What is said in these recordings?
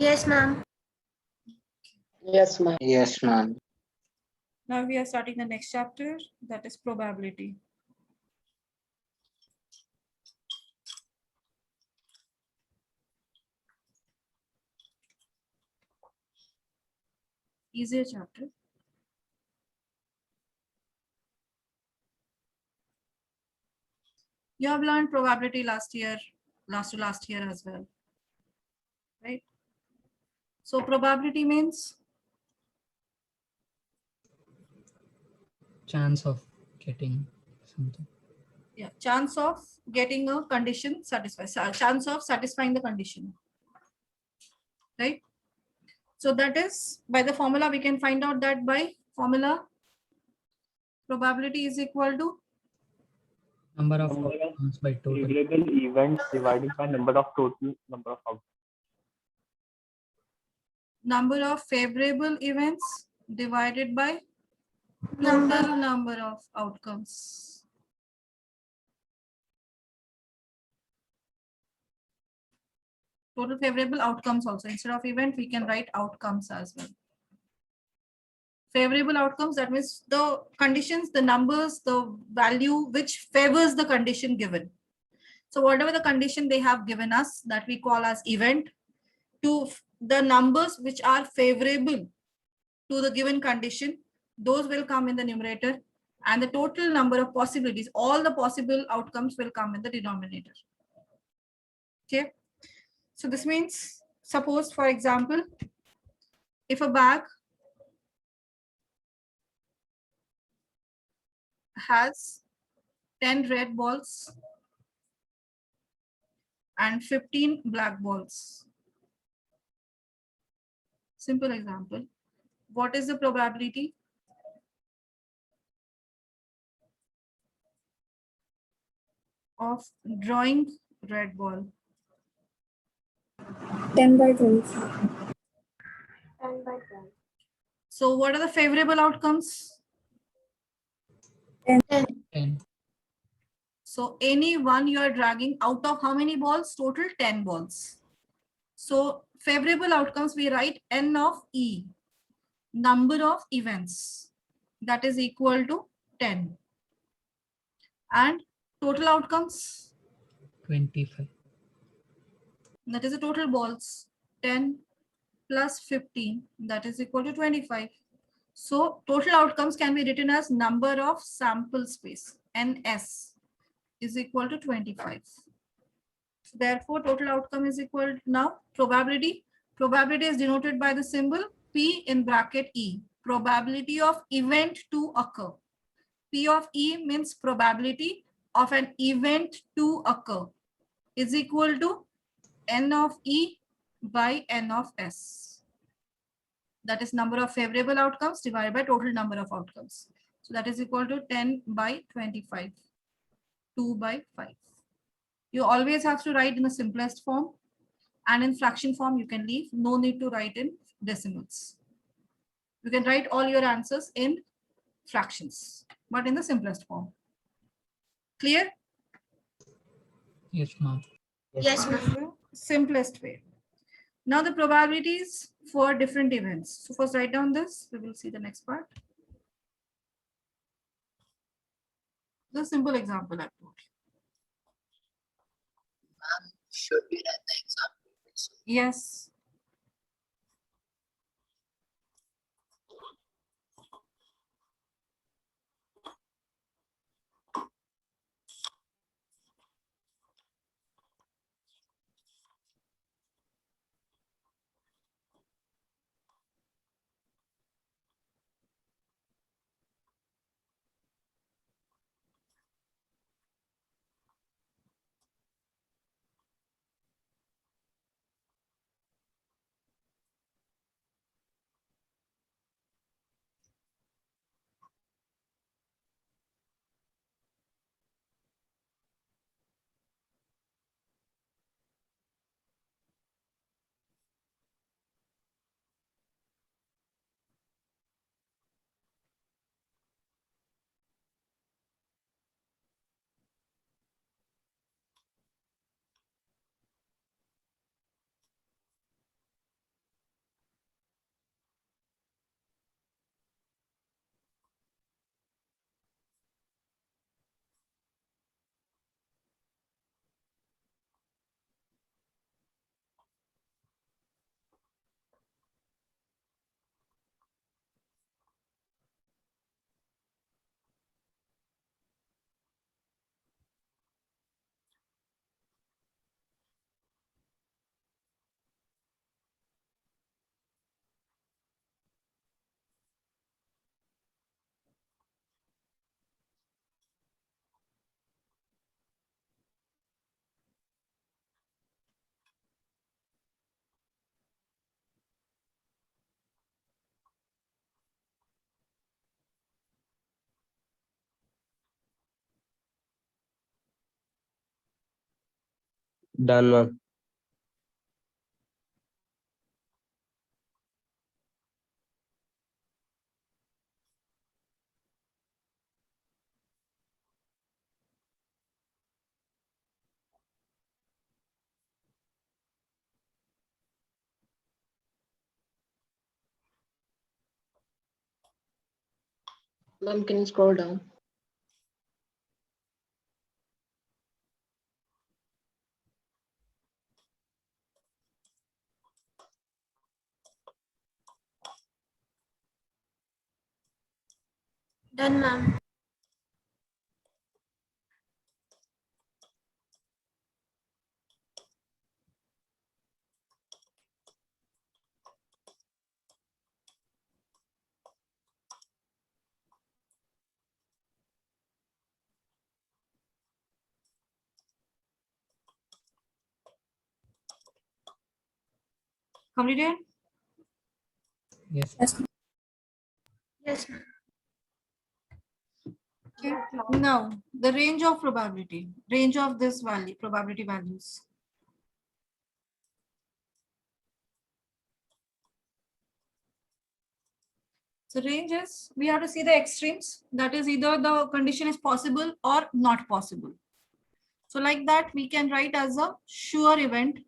Yes, ma'am. Yes, ma'am. Yes, ma'am. Now we are starting the next chapter, that is probability. Easier chapter. You have learned probability last year, last to last year as well, right? So probability means chance of getting something. chance of getting a condition satisfied, chance of satisfying the condition, right? So that is by the formula we can find out that by formula probability is equal to Number of Number of outcomes by total. favorable events divided by number of total number of outcomes. number of favorable events divided by total number of outcomes. Total favorable outcomes also. Instead of event, we can write outcomes as well. Favorable outcomes, that means the conditions, the numbers, the value which favors the condition given. So whatever the condition they have given us, that we call as event, to the numbers which are favorable to the given condition, those will come in the numerator, and the total number of possibilities, all the possible outcomes will come in the denominator. Okay. So this means, suppose for example, if a bag has 10 red balls and 15 black balls. Simple example. What is the probability of drawing red ball? 10 by 25. 10 by 12. So what are the favorable outcomes? 10. So any one you are dragging out of how many balls? Total 10 balls. So favorable outcomes, we write n of e, number of events, that is equal to 10. And total outcomes, 25. that is the total balls, 10 plus 15, that is equal to 25. So total outcomes can be written as number of sample space, ns, is equal to 25. Therefore, total outcome is equal to now probability. Probability is denoted by the symbol P in bracket E, probability of event to occur. P of E means probability of an event to occur is equal to N of E by N of S. That is number of favorable outcomes divided by total number of outcomes. So that is equal to 10 by 25, 2 by 5. You always have to write in the simplest form, and in fraction form you can leave. No need to write in decimals. You can write all your answers in fractions, but in the simplest form. Clear? Yes, ma'am. Yes, This ma'am. is the simplest way. Now the probabilities for different events. So first write down this. We will see the next part. The simple example I told you. Should we write the example? Yes. Done, ma'am. Ma'am, can you scroll down? Done, ma'am. Completed? Yes. Yes, ma'am. Okay. Now, the range of probability, range of this value, probability values. So range is, we have to see the extremes. That is either the condition is possible or not possible. So like that, we can write as a sure event,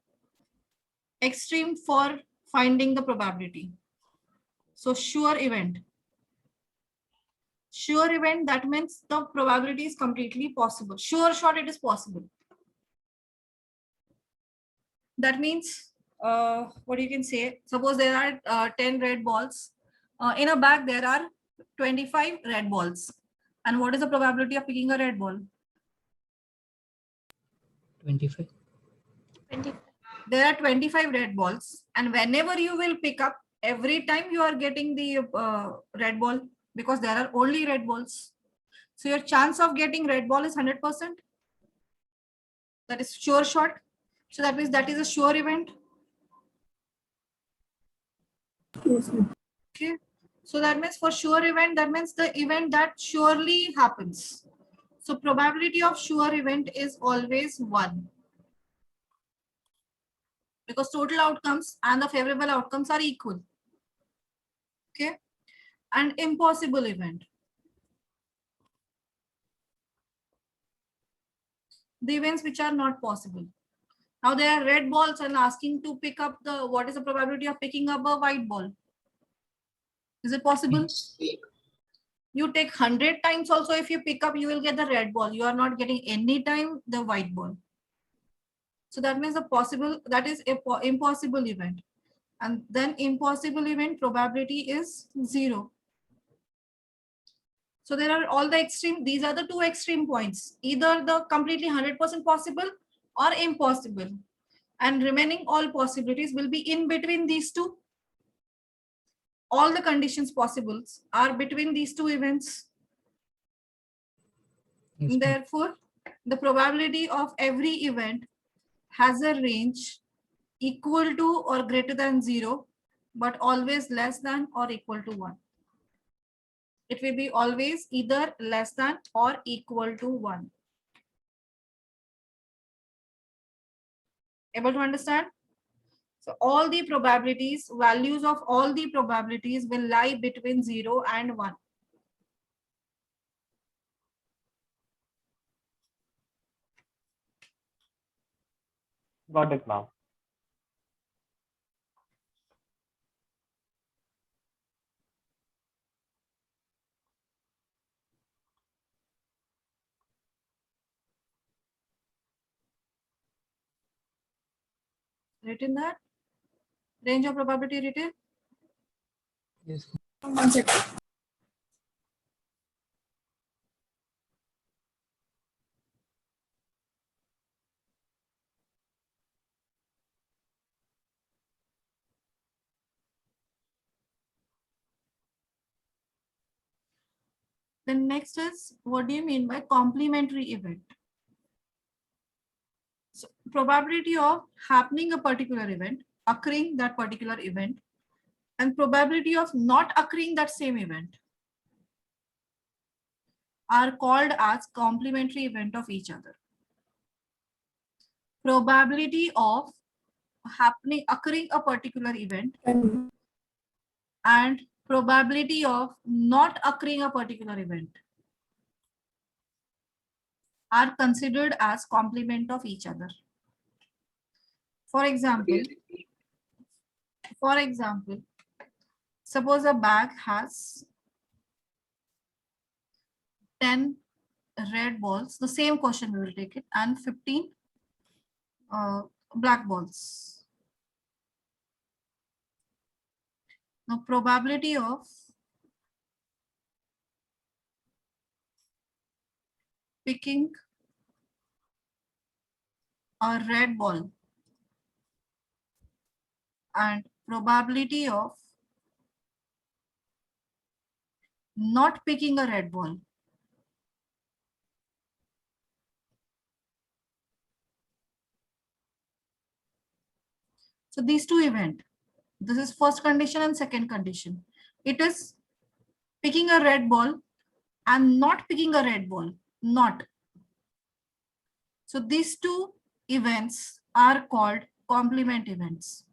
extreme for finding the probability. So sure event. Sure event, that means the probability is completely possible. Sure shot, it is possible. That means, what you can say, suppose there are 10 red balls. In a bag, there are 25 red balls. And what is the probability of picking a red ball? 25. 20. There are 25 red balls. And whenever you will pick up, every time you are getting the red ball, because there are only red balls. So your chance of getting red ball is 100%. That is sure shot. So that means that is a sure event. Okay. So that means for sure event, that means the event that surely happens. So probability of sure event is always 1. Because total outcomes and the favorable outcomes are equal. Okay. And impossible event. The events which are not possible. Now there are red balls and asking to pick up the, what is the probability of picking up a white ball? Is it possible? You take 100 times also, if you pick up, you will get the red ball. You are not getting any time the white ball. So that means the possible, that is a impossible event. And then impossible event probability is 0. So there are all the extreme, these are the two extreme points, either the completely 100% possible or impossible. And remaining all possibilities will be in between these two. All the conditions possible are between these two events. Yes, ma'am. Therefore, the probability of every event has a range equal to or greater than 0, but always less than or equal to 1. It will be always either less than or equal to 1. Able to understand? So all the probabilities, values of all the probabilities will lie between 0 and 1. Got it, ma'am. Written that? Range of probability written? Yes. One second. Then next is, what do you mean by complementary event? So probability of happening a particular event, occurring that particular event, and probability of not occurring that same event are called as complementary event of each other. probability of occurring a particular event and probability of not occurring a particular event are considered as complement of each other. For example, suppose a bag has 10 red balls, the same question we will take it, and 15 black balls. Now probability of picking a red ball and probability of not picking a red ball. So these two events, this is first condition and second condition. It is picking a red ball and not picking a red ball, not. So these two events are called complement events.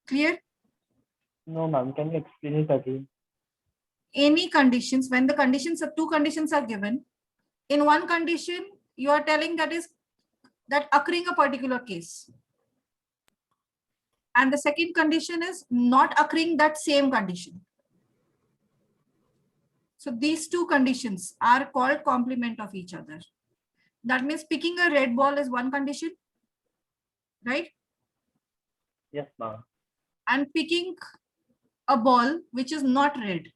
Clear? No, ma'am. Can you explain it again? Any conditions, when the conditions are two conditions are given, in one condition you are telling that occurring a particular case, and the second condition is not occurring that same condition. So these two conditions are called complement of each other. That means picking a red ball is one condition, right? Yes, ma'am. And picking a ball which is not red,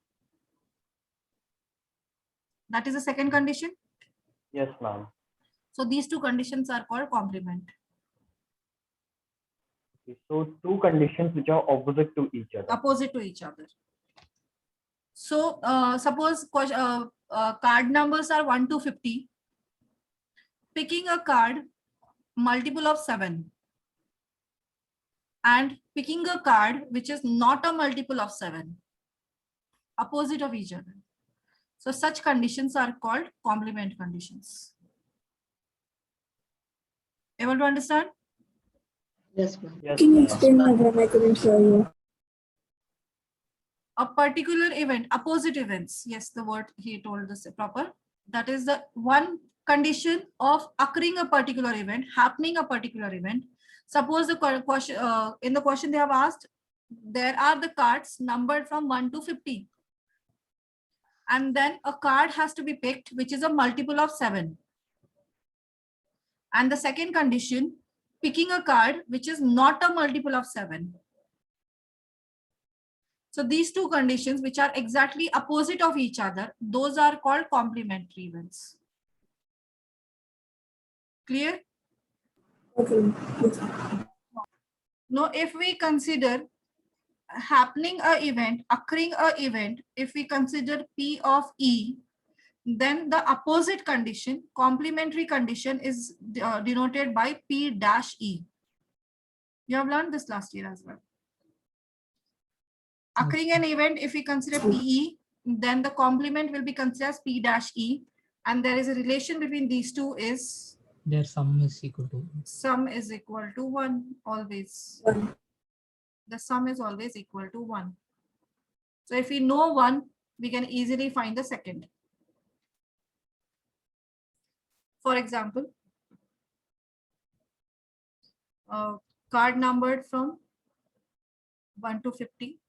that is the second condition. Yes, ma'am. So these two conditions are called complement. Okay, so two conditions which are opposite to each other. Opposite to each other. So suppose card numbers are 1 to 50. Picking a card multiple of 7 and picking a card which is not a multiple of 7, opposite of each other. So such conditions are called complement conditions. Able to understand? Yes, ma'am. Yes, Can you ma'am. explain again? I couldn't hear you. A particular event, opposite events. Yes, the word he told this proper. That is the one condition of occurring a particular event, happening a particular event. Suppose the question in the question they have asked, there are the cards numbered from 1 to 50. And then a card has to be picked, which is a multiple of 7. And the second condition, picking a card which is not a multiple of 7. So these two conditions, which are exactly opposite of each other, those are called complementary events. Clear? Okay. Now, if we consider happening a event, occurring a event, if we consider P of E, then the opposite condition, complementary condition, is denoted by P dash E. You have learned this last year as well. Occurring an event, if we consider PE, then the complement will be considered as P dash E. And there is a relation between these two is Their sum is equal to sum is equal to 1 always. The sum is always equal to 1. So if we know 1, we can easily find the second. For example, card numbered from 1 to 50.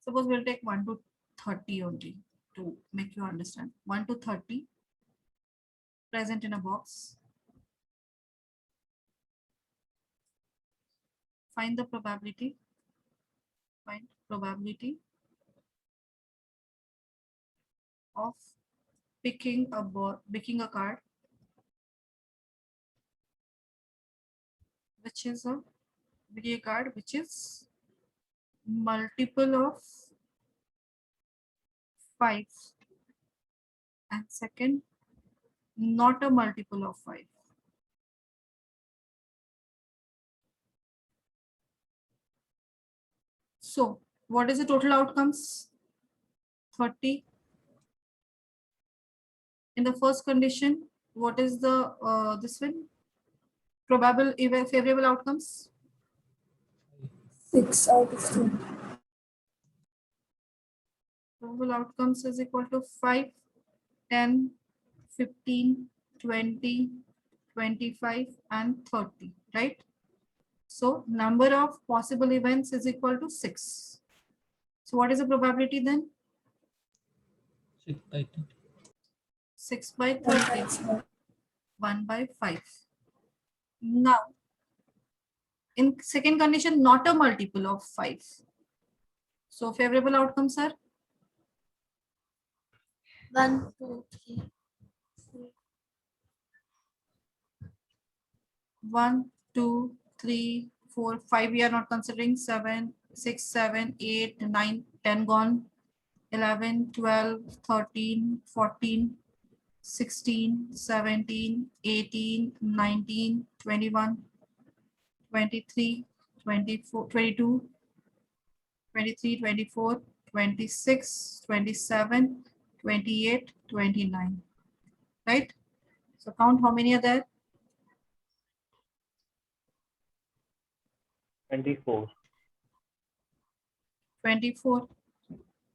Suppose we'll take 1 to 30 only to make you understand. 1 to 30 present in a box. Find the probability. Find probability of picking a card which is a video card which is multiple of 5, and second, not a multiple of 5. So what is the total outcomes? 30 In the first condition, what is the this one? Probable favorable outcomes? 6 out of 10. Probable outcomes is equal to 5, 10, 15, 20, 25, and 30, right? So number of possible events is equal to 6. So what is the probability then? 6 by 10. 6 by 30, 1 by 5. Now, in second condition, not a multiple of 5. So favorable outcomes are 1, 2, 3, 1, 2, 3, 4, 5. We are not considering 7, 6, 7, 8, 9, 10 gone. 11, 12, 13, 14, 16, 17, 18, 19, 21, 23, 24, 22, 23, 24, 26, 27, 28, 29. Right? So count how many are there? 24. 24.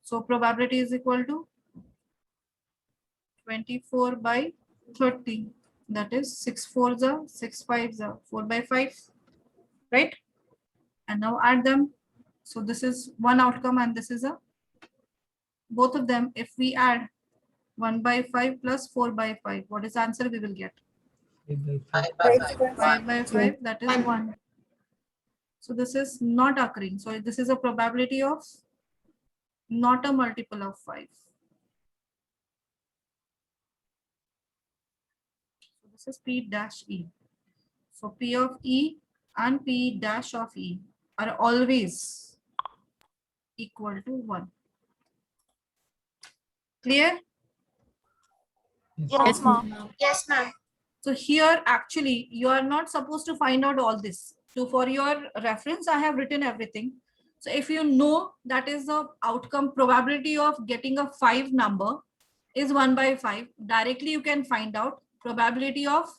So probability is equal to 24 by 30. That is 6 4s are 6 5s are 4 by 5. Right? And now add them. So this is one outcome and this is a both of them. If we add 1 by 5 plus 4 by 5, what is the answer we will get? 5 by 5. 5 by 5. 5 by 5, that is 1. So this is not occurring. So this is a probability of not a multiple of 5. So this is P dash E. So P of E and P dash of E are always equal to 1. Clear? Yes, ma'am. Yes, ma'am. So here actually you are not supposed to find out all this. So for your reference, I have written everything. So if you know that is the outcome probability of getting a 5 number is 1 by 5, directly you can find out probability of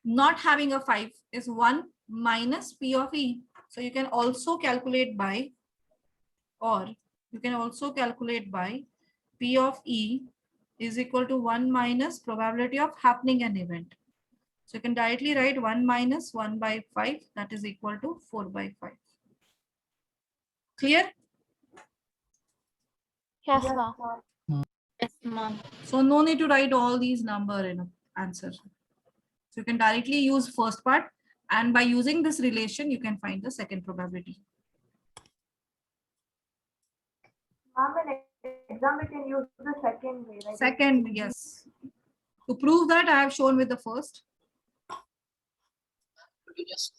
not having a 5 is 1 minus P of E. So you can also calculate by, or you can also calculate by P of E is equal to 1 minus probability of happening an event. So you can directly write 1 minus 1 by 5, that is equal to 4 by 5. Clear? Yes, ma'am. Yes, ma'am. So no need to write all these number in an answer. So you can directly use first part, and by using this relation, you can find the second probability. Ma'am, in exam we can use the second way, right? Second, yes. To prove that, I have shown with the first. Could you just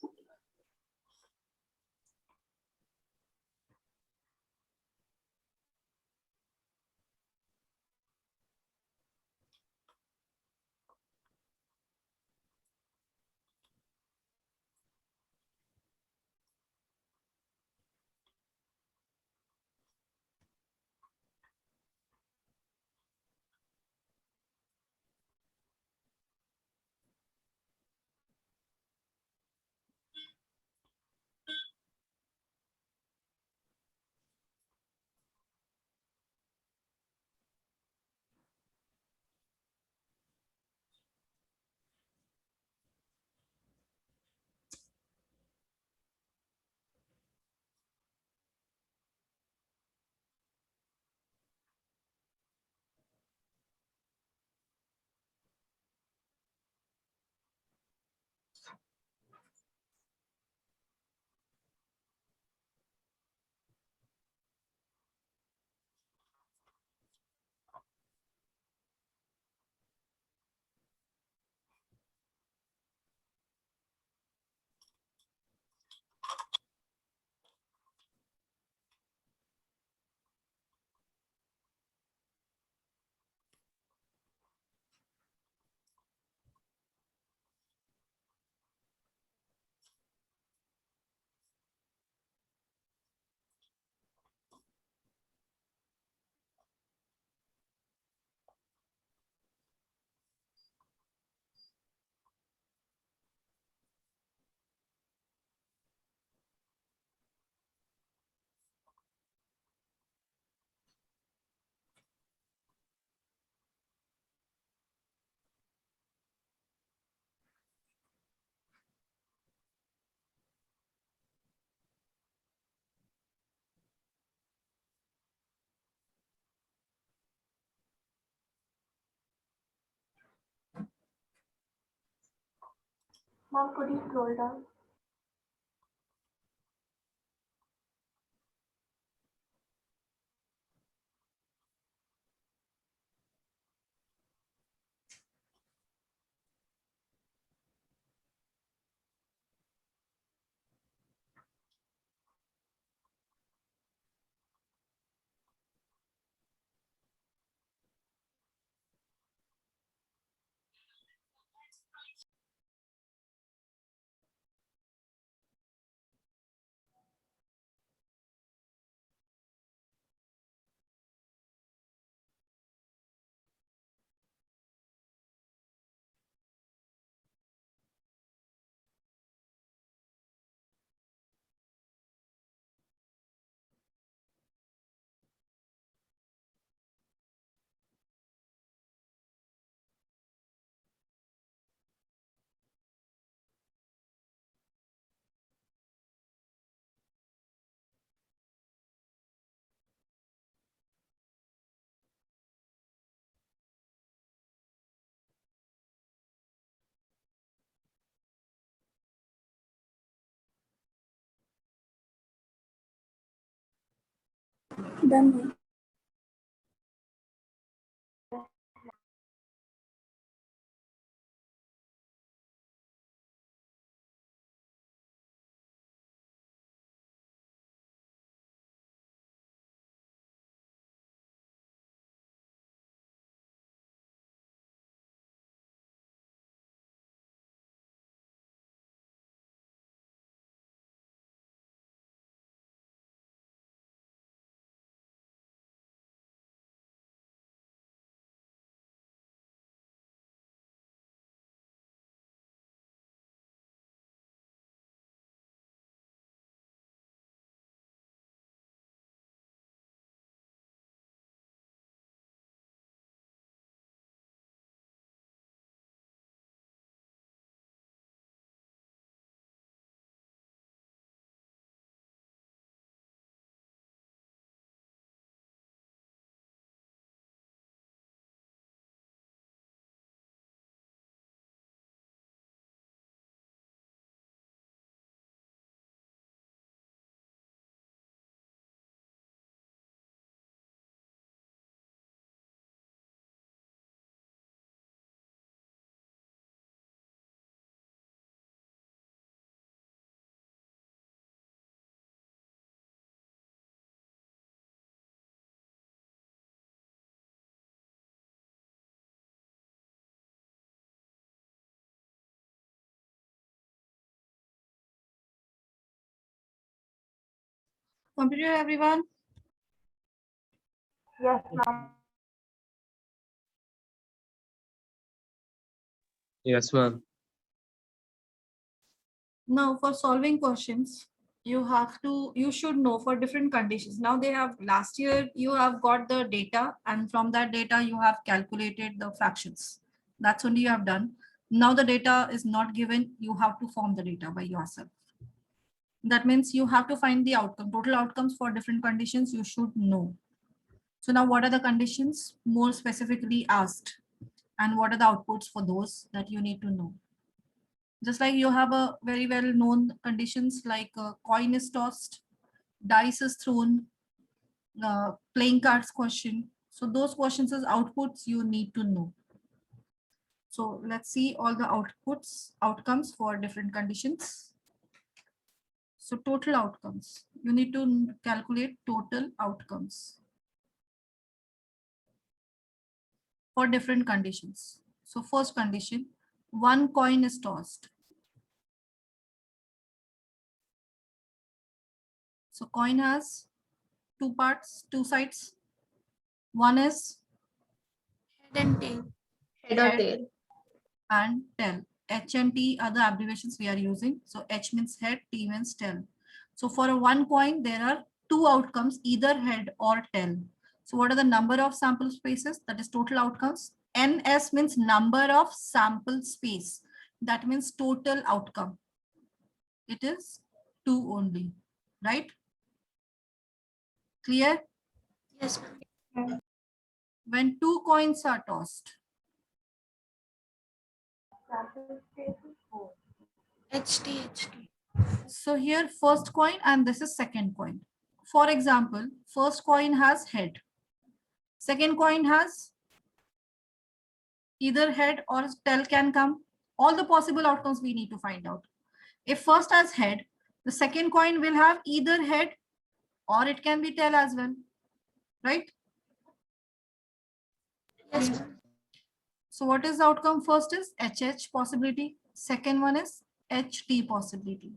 Mom, could you scroll down? Done, ma'am. Computer, everyone. Yes, ma'am. Yes, ma'am. Now for solving questions, you should know for different conditions. Now they have, last year you have got the data and from that data you have calculated the fractions. That's only you have done. Now the data is not given, you have to form the data by yourself. That means you have to find the outcome, total outcomes for different conditions you should know. So now what are the conditions more specifically asked and what are the outputs for those that you need to know? Just like you have a very well known conditions like a coin is tossed, dice is thrown, playing cards question. So those questions as outputs you need to know. So let's see all the outcomes for different conditions. So total outcomes, you need to calculate total outcomes for different conditions. So first condition, one coin is tossed. So coin has two parts, two sides. One is Head and tail. Head or Head. tail. and tail. H and T are the abbreviations we are using. So H means head, T means tail. So for a one coin, there are two outcomes, either head or tail. So what are the number of sample spaces? That is total outcomes. NS means number of sample space. That means total outcome. It is two only, right? Clear? Yes, ma'am. When two coins are tossed, Sample space is 4. HT. So here first coin and this is second coin. For example, first coin has head. Second coin has either head or tail can come. All the possible outcomes we need to find out. If first has head, the second coin will have either head or it can be tail as well, right? Yes, ma'am. So what is the outcome? First is HH possibility. Second one is HT possibility.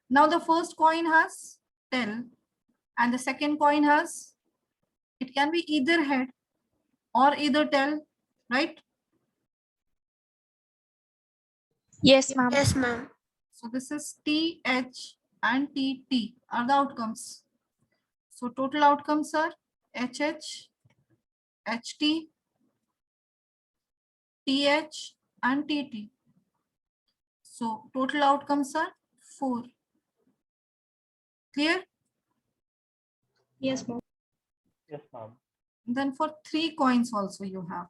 Now the first coin has tail and the second coin has, it can be either head or either tail, right? Yes, ma'am. Yes, ma'am. So this is TH and TT are the outcomes. So total outcomes are HH, HT, TH and TT. So total outcomes are 4. Clear? Yes, ma'am. Yes, ma'am. Then for 3 coins also you have.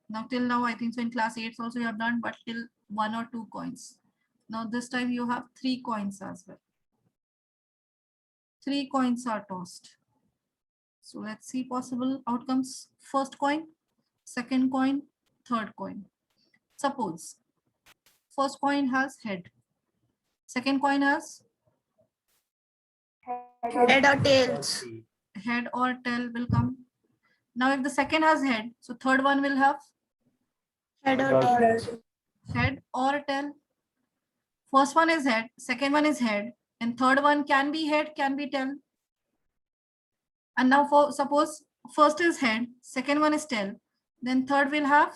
Now till now I think so in class 8 also you have done, but till 1 or 2 coins. Now this time you have 3 coins as well. 3 coins are tossed. So let's see possible outcomes. First coin, second coin, third coin. Suppose first coin has head. Second coin has Head or tails. head or tail will come. Now if the second has head, so third one will have Head or tails. head or tail. First one is head, second one is head, and third one can be head, can be tail. And now for suppose first is head, second one is tail, then third will have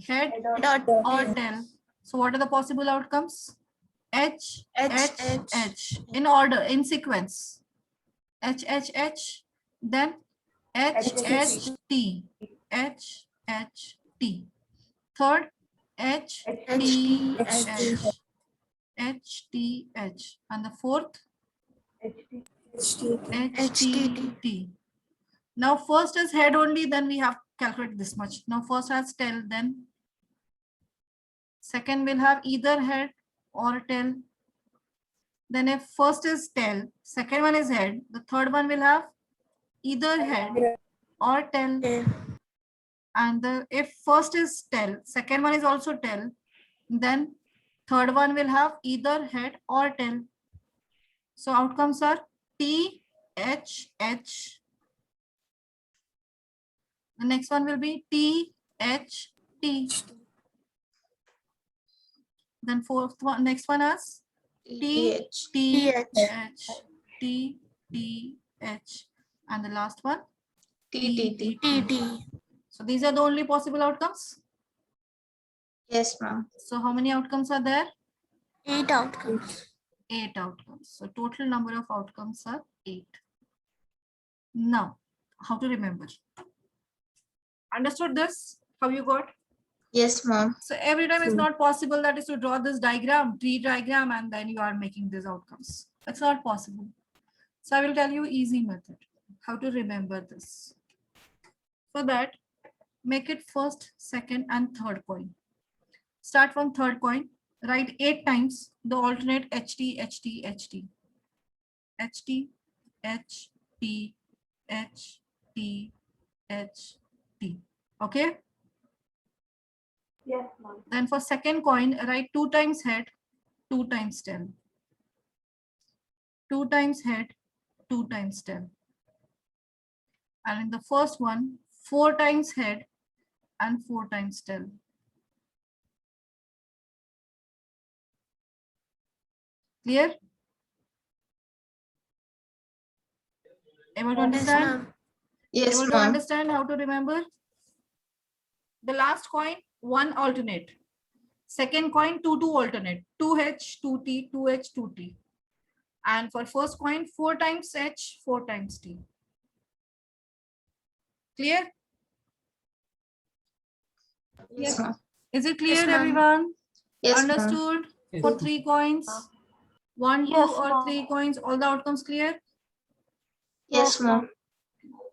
head Head or or tail. So what are the possible outcomes? H, H, H, H, in order, in sequence. H, H, H, then H, H, T, H, H, T. Third, H, T, H, H, T, H. And the fourth, HT. H, T, T. Now first is head only, then we have calculated this much. Now first has tail, then second will have either head or tail. Then if first is tail, second one is head, the third one will have either head or tail. And if first is tail, second one is also tail, then third one will have either head or tail. So outcomes are T, H, H. The next one will be T, H, T. Then fourth one, next one is T, T, H, T, T, H. And the last one, T, T, TT. So these are the only possible outcomes. Yes, ma'am. So how many outcomes are there? 8 outcomes. 8 outcomes. So total number of outcomes are 8. Now, how to remember? Understood this? How you got? Yes, ma'am. So every time it's not possible that is to draw this diagram, tree diagram, and then you are making these outcomes. That's not possible. So I will tell you easy method, how to remember this. For that, make it first, second, and third coin. Start from third coin. Write 8 times the alternate HT, HT, HT. HT, H, T, H, T, H, T. Okay? Yes, ma'am. Then for second coin, write 2 times head, 2 times tail. 2 times head, 2 times tail. And in the first one, 4 times head and 4 times tail. Clear? Able to understand? ma'am. Yes, Able to ma'am. understand how to remember? The last coin, 1 alternate. Second coin, 2 alternate. 2H, 2T, 2H, 2T. And for first coin, 4 times H, 4 times T. Clear? Yes, ma'am. Is it clear, Yes, ma'am. everyone? Yes, ma'am. Understood? Yes, For ma'am. 3 coins, 1, 2, Yes, or ma'am. 3 coins, all the outcomes clear? Yes, ma'am.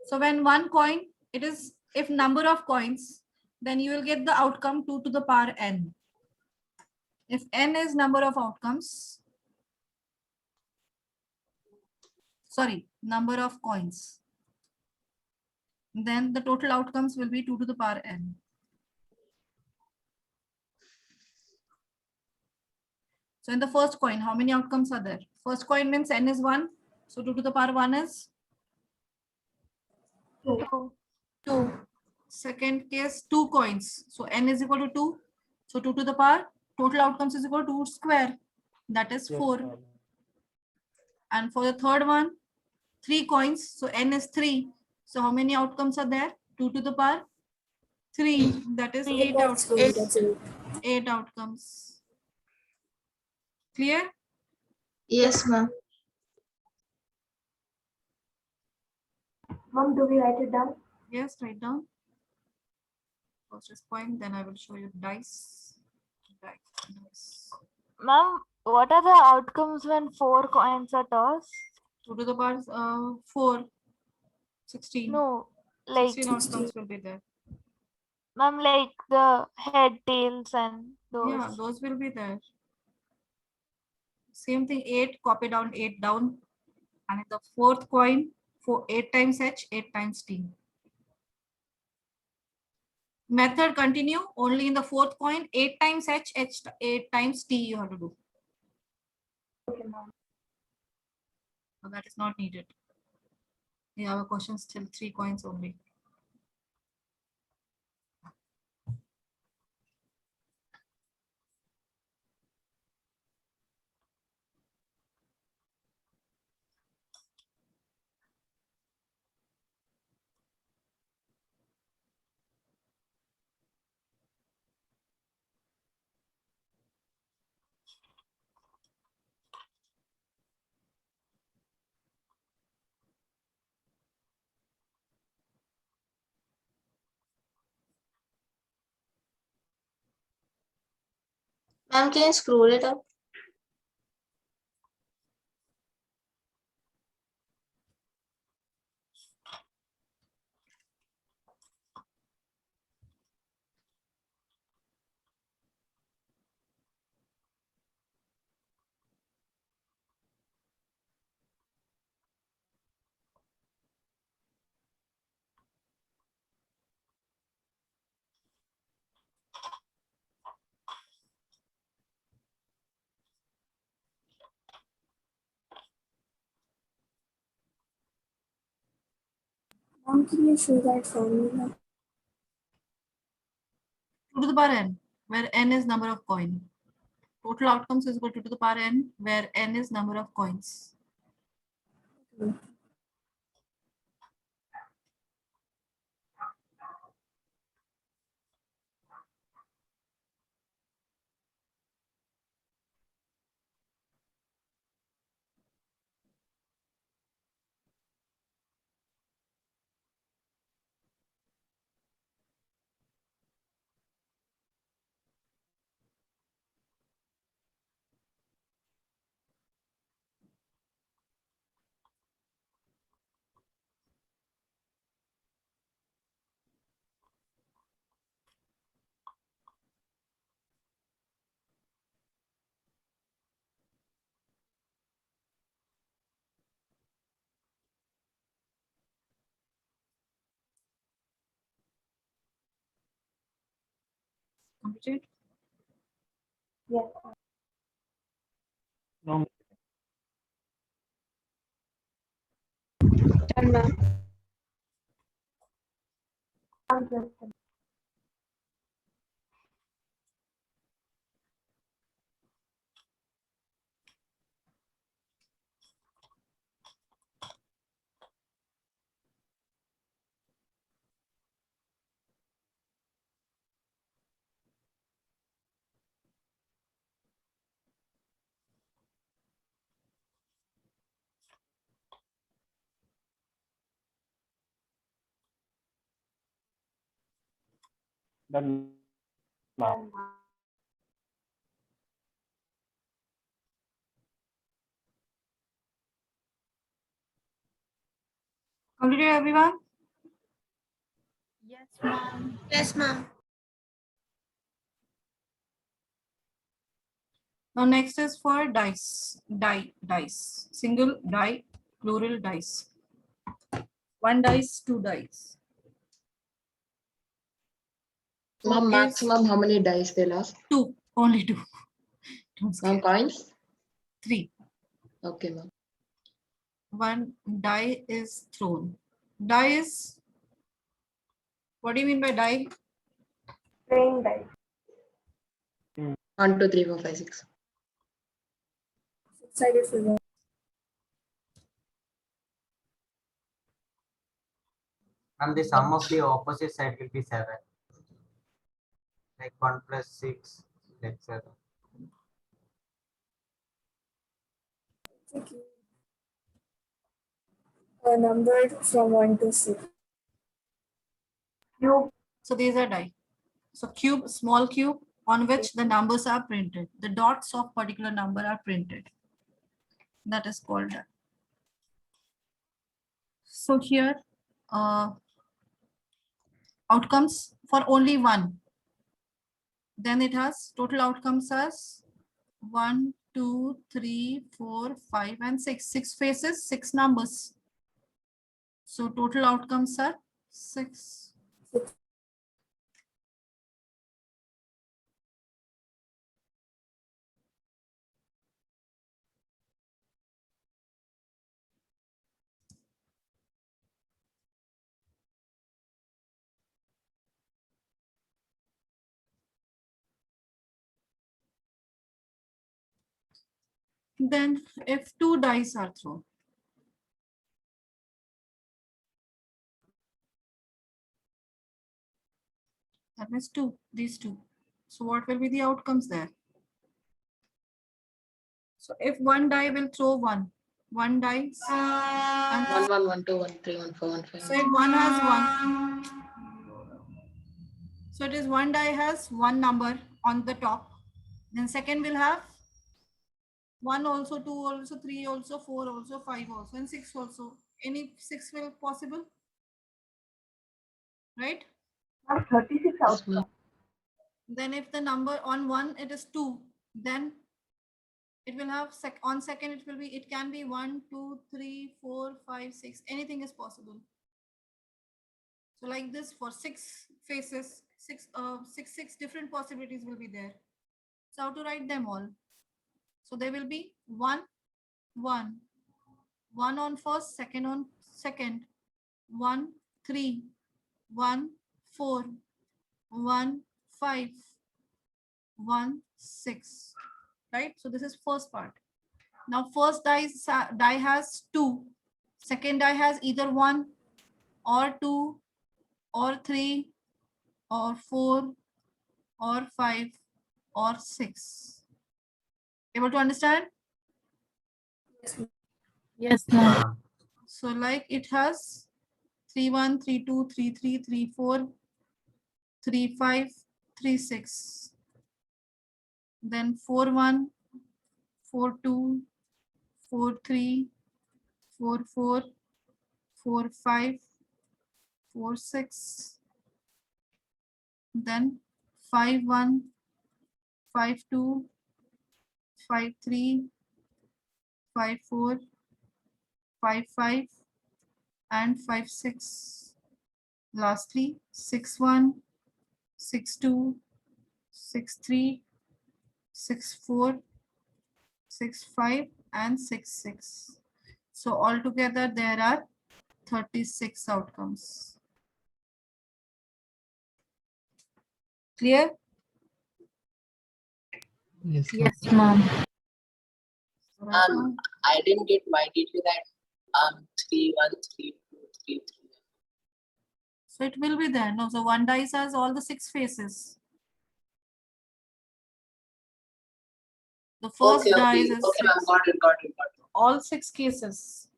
So when 1 coin, it is, if number of coins, then you will get the outcome 2 to the power n. If n is number of outcomes, sorry, number of coins, then the total outcomes will be 2 to the power n. So in the first coin, how many outcomes are there? First coin means n is 1. So 2 to the power 1 is 2. second case, 2 coins. So n is equal to 2. So 2 to the power, total outcomes is equal to 2 square. That is 4. And for the third one, 3 coins. So n is 3. So how many outcomes are there? 2 to the power 3. That is 8 That's outcomes. good. That's it. 8 outcomes. Clear? Yes, ma'am. Mom, do we write it down? Yes, write down. First is point, then I will show you dice. Dice. Ma'am, what are the outcomes when 4 coins are tossed? 2 to the power 4. 16. No, like 16 outcomes will be there. ma'am, like the head, tails, and those. Yeah, those will be there. Same thing, 8, copy down 8 down. And in the fourth coin, 8 times H, 8 times T. Method continue, only in the fourth coin, 8 times H, 8 times T you have to do. Okay, mom. So that is not needed. We have a question still 3 coins only. Ma'am, can you scroll it up? Mom, can you show that formula? 2 to the power n, where n is number of coin. Total outcomes is equal to 2 to the power n, where n is number of coins. Completed? Yes. No, Done, ma'am. I'm just then ma'am. Completed, everyone? Yes, ma'am. Yes, ma'am. Now next is for dice. Dice. Single die, plural dice. One dice, two dice. Ma'am, Is maximum how many dice they'll ask? two, only two. Don't Ma'am, scare. coins? Three. Okay, ma'am. One die is thrown. Die is, what do you mean by die? Plain dice. 1, 2, 3, 4, 5, 6. Six-sided figure. And the sum of the opposite side will be 7. Like 1 plus 6, like 7. Numbered from 1 to 6. Cube. So these are die. So cube, small cube on which the numbers are printed. The dots of particular number are printed. That is called die. So here, outcomes for only one. Then it has total outcomes as 1, 2, 3, 4, 5, and 6. 6 faces, 6 numbers. So total outcomes are 6. Then if two dice are thrown, that means two, these two. So what will be the outcomes there? So if one die will throw one dice, and 1, 1, 1, 2, 1, 3, 1, 4, 1, 5. so if one has one, so it is one die has one number on the top. Then second will have 1 also, 2 also, 3 also, 4 also, 5 also, and 6 also. Any 6 will possible, right? 36 Yes, outcomes. ma'am. Then if the number on 1 it is 2, then it will have on second it will be, it can be 1, 2, 3, 4, 5, 6. Anything is possible. So like this for 6 faces, 6 different possibilities will be there. So how to write them all? So there will be 1, 1, 1 on first, second on second, 1, 3, 1, 4, 1, 5, 1, 6. Right? So this is first part. Now first die has 2. Second die has either 1 or 2 or 3 or 4 or 5 or 6. Able to understand? Yes, ma'am. So like it has 3, 1, 3, 2, 3, 3, 3, 4, 3, 5, 3, 6. Then 4, 1, 4, 2, 4, 3, 4, 4, 4, 5, 4, 6. Then 5, 1, 5, 2, 5, 3, 5, 4, 5, 5, and 5, 6. Lastly, 6, 1, 6, 2, 6, 3, 6, 4, 6, 5, and 6, 6. So altogether there are 36 outcomes. Clear? Yes, ma'am. Yes, ma'am. So right now, I didn't get why did you that 3, 1, 3, 2, 3, 3. so it will be there. No, so one dice has all the 6 faces. The first Okay, dice okay, is okay, ma'am, 6. got it, got it, got it. All 6 cases.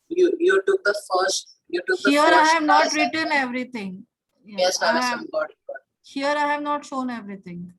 You took the first. You took the Here first. I have not dice. written everything. Yes, I ma'am, have, yes, got it, got it. here I have not shown everything.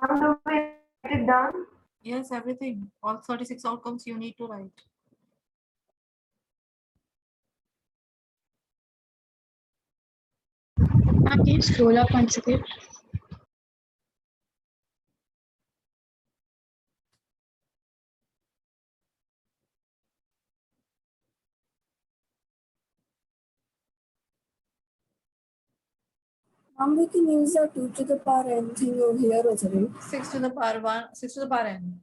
Ma'am, do we write it down? Yes, everything. All 36 outcomes you need to write. Can you scroll up one second? Mom, we can use the 2 to the power n thing over here also, right? 6 to the power 1, 6 to the power n.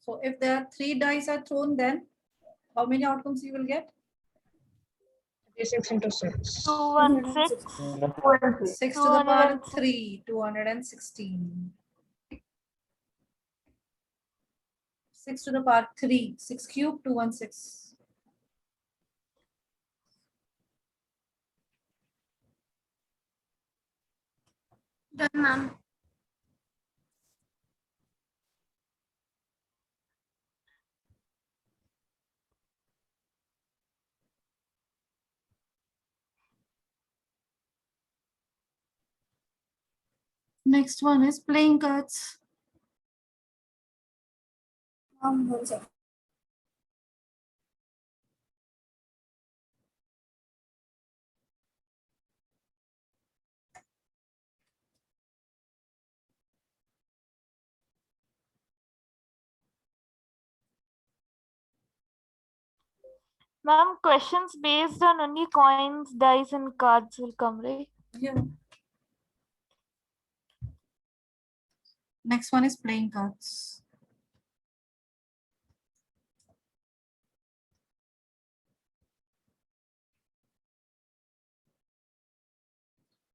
So if there are 3 dice are thrown, then how many outcomes you will get? 36 into 6. 216. 6 to the power 216. 3, 216. 6 to the power 3, 6 cube, 216. Done, ma'am. Next one is playing cards. Mom, 1 second. Ma'am, questions based on only coins, dice, and cards will come, right? Yeah. Next one is playing cards.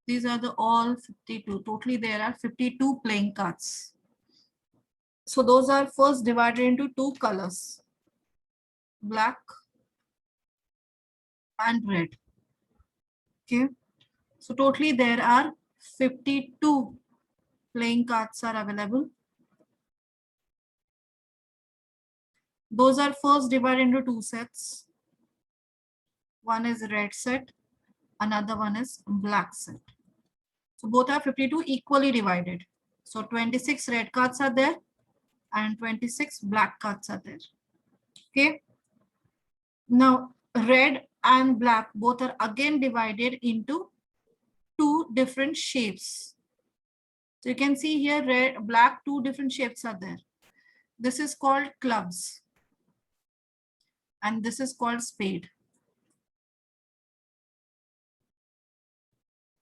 These are the all 52. Totally there are 52 playing cards. So those are first divided into 2 colors, black and red. Okay. So totally there are 52 playing cards are available. Those are first divided into 2 sets. One is red set, another one is black set. So both are 52 equally divided. So 26 red cards are there and 26 black cards are there. Okay. Now red and black both are again divided into 2 different shapes. So you can see here red, black, 2 different shapes are there. This is called clubs and this is called spade.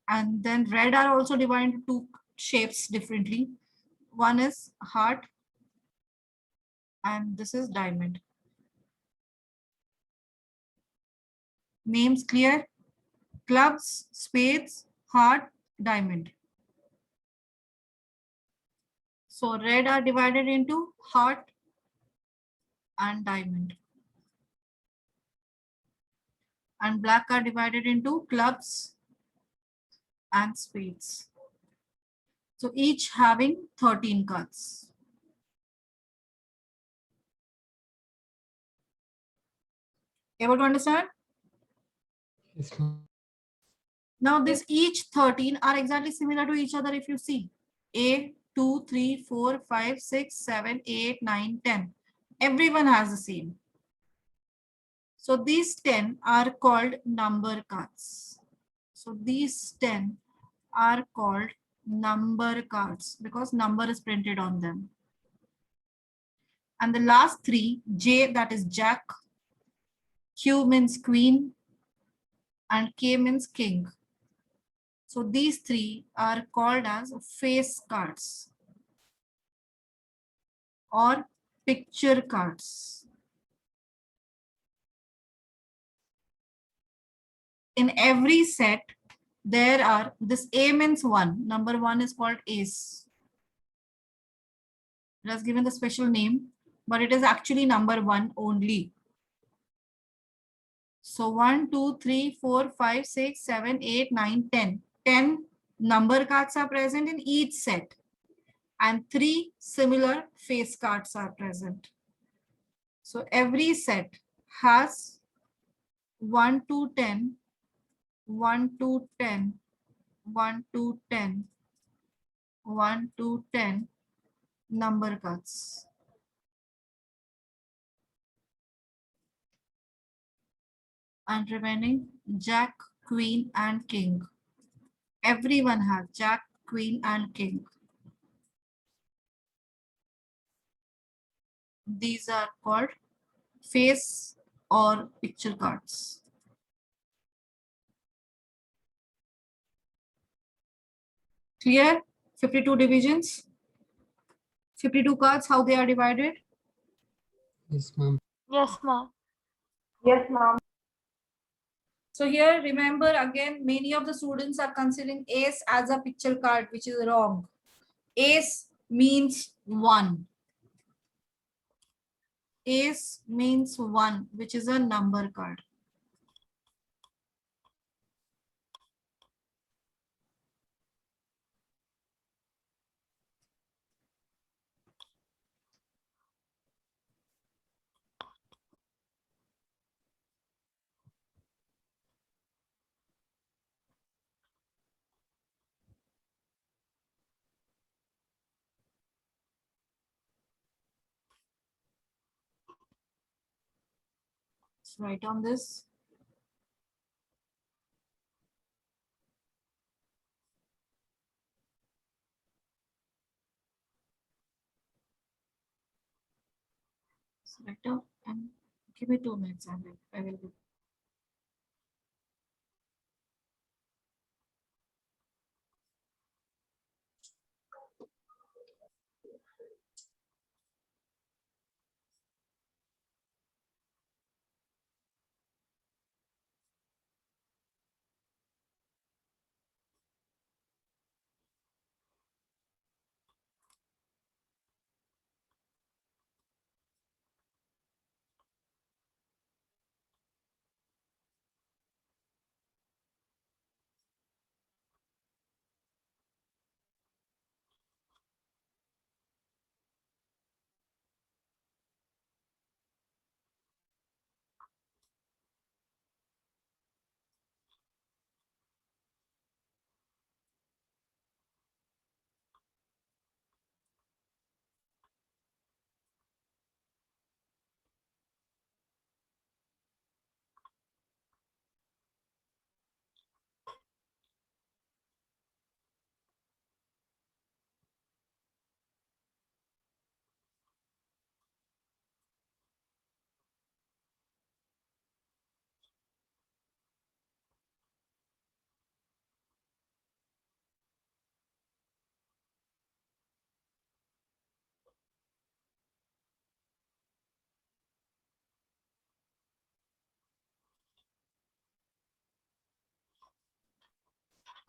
And then red are also divided into 2 shapes differently. One is heart and this is diamond. Names clear? Clubs, spades, heart, diamond. So red are divided into heart and diamond. And black are divided into clubs and spades. So each having 13 cards. Able to understand? Yes, ma'am. Now this each 13 are exactly similar to each other if you see. A, 2, 3, 4, 5, 6, 7, 8, 9, 10. Everyone has the same. So these 10 are called number cards. So these 10 are called number cards because number is printed on them. And the last 3, J, that is Jack, Q means queen, and K means king. So these three are called as face cards or picture cards. In every set, there are, this A means 1. Number 1 is called ace. It has given the special name, but it is actually number 1 only. So 1, 2, 3, 4, 5, 6, 7, 8, 9, 10. 10 number cards are present in each set, and 3 similar face cards are present. So every set has 1 to 10, 1 to 10, 1 to 10, 1 to 10 number cards. And remaining Jack, Queen, and King. Everyone has Jack, Queen, and King. These are called face or picture cards. Clear? 52 divisions. 52 cards, how they are divided? Yes, ma'am. Yes, ma'am. Yes, ma'am. So here, remember again, many of the students are considering ace as a picture card, which is wrong. Ace means 1. Ace means 1, which is a number card. Let's write on this. So write down and give me 2 minutes and I will be.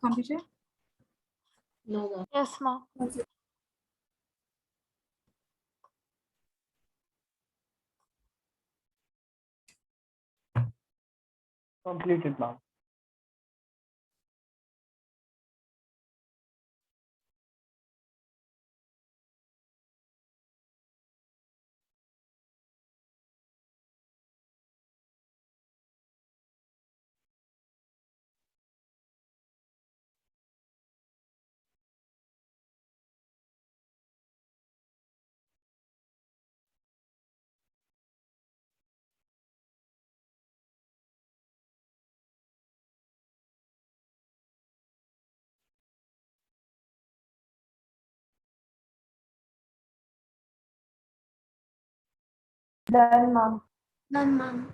Computer? No, ma'am. Yes, ma'am. Completed, ma'am. Done, ma'am. Done, ma'am.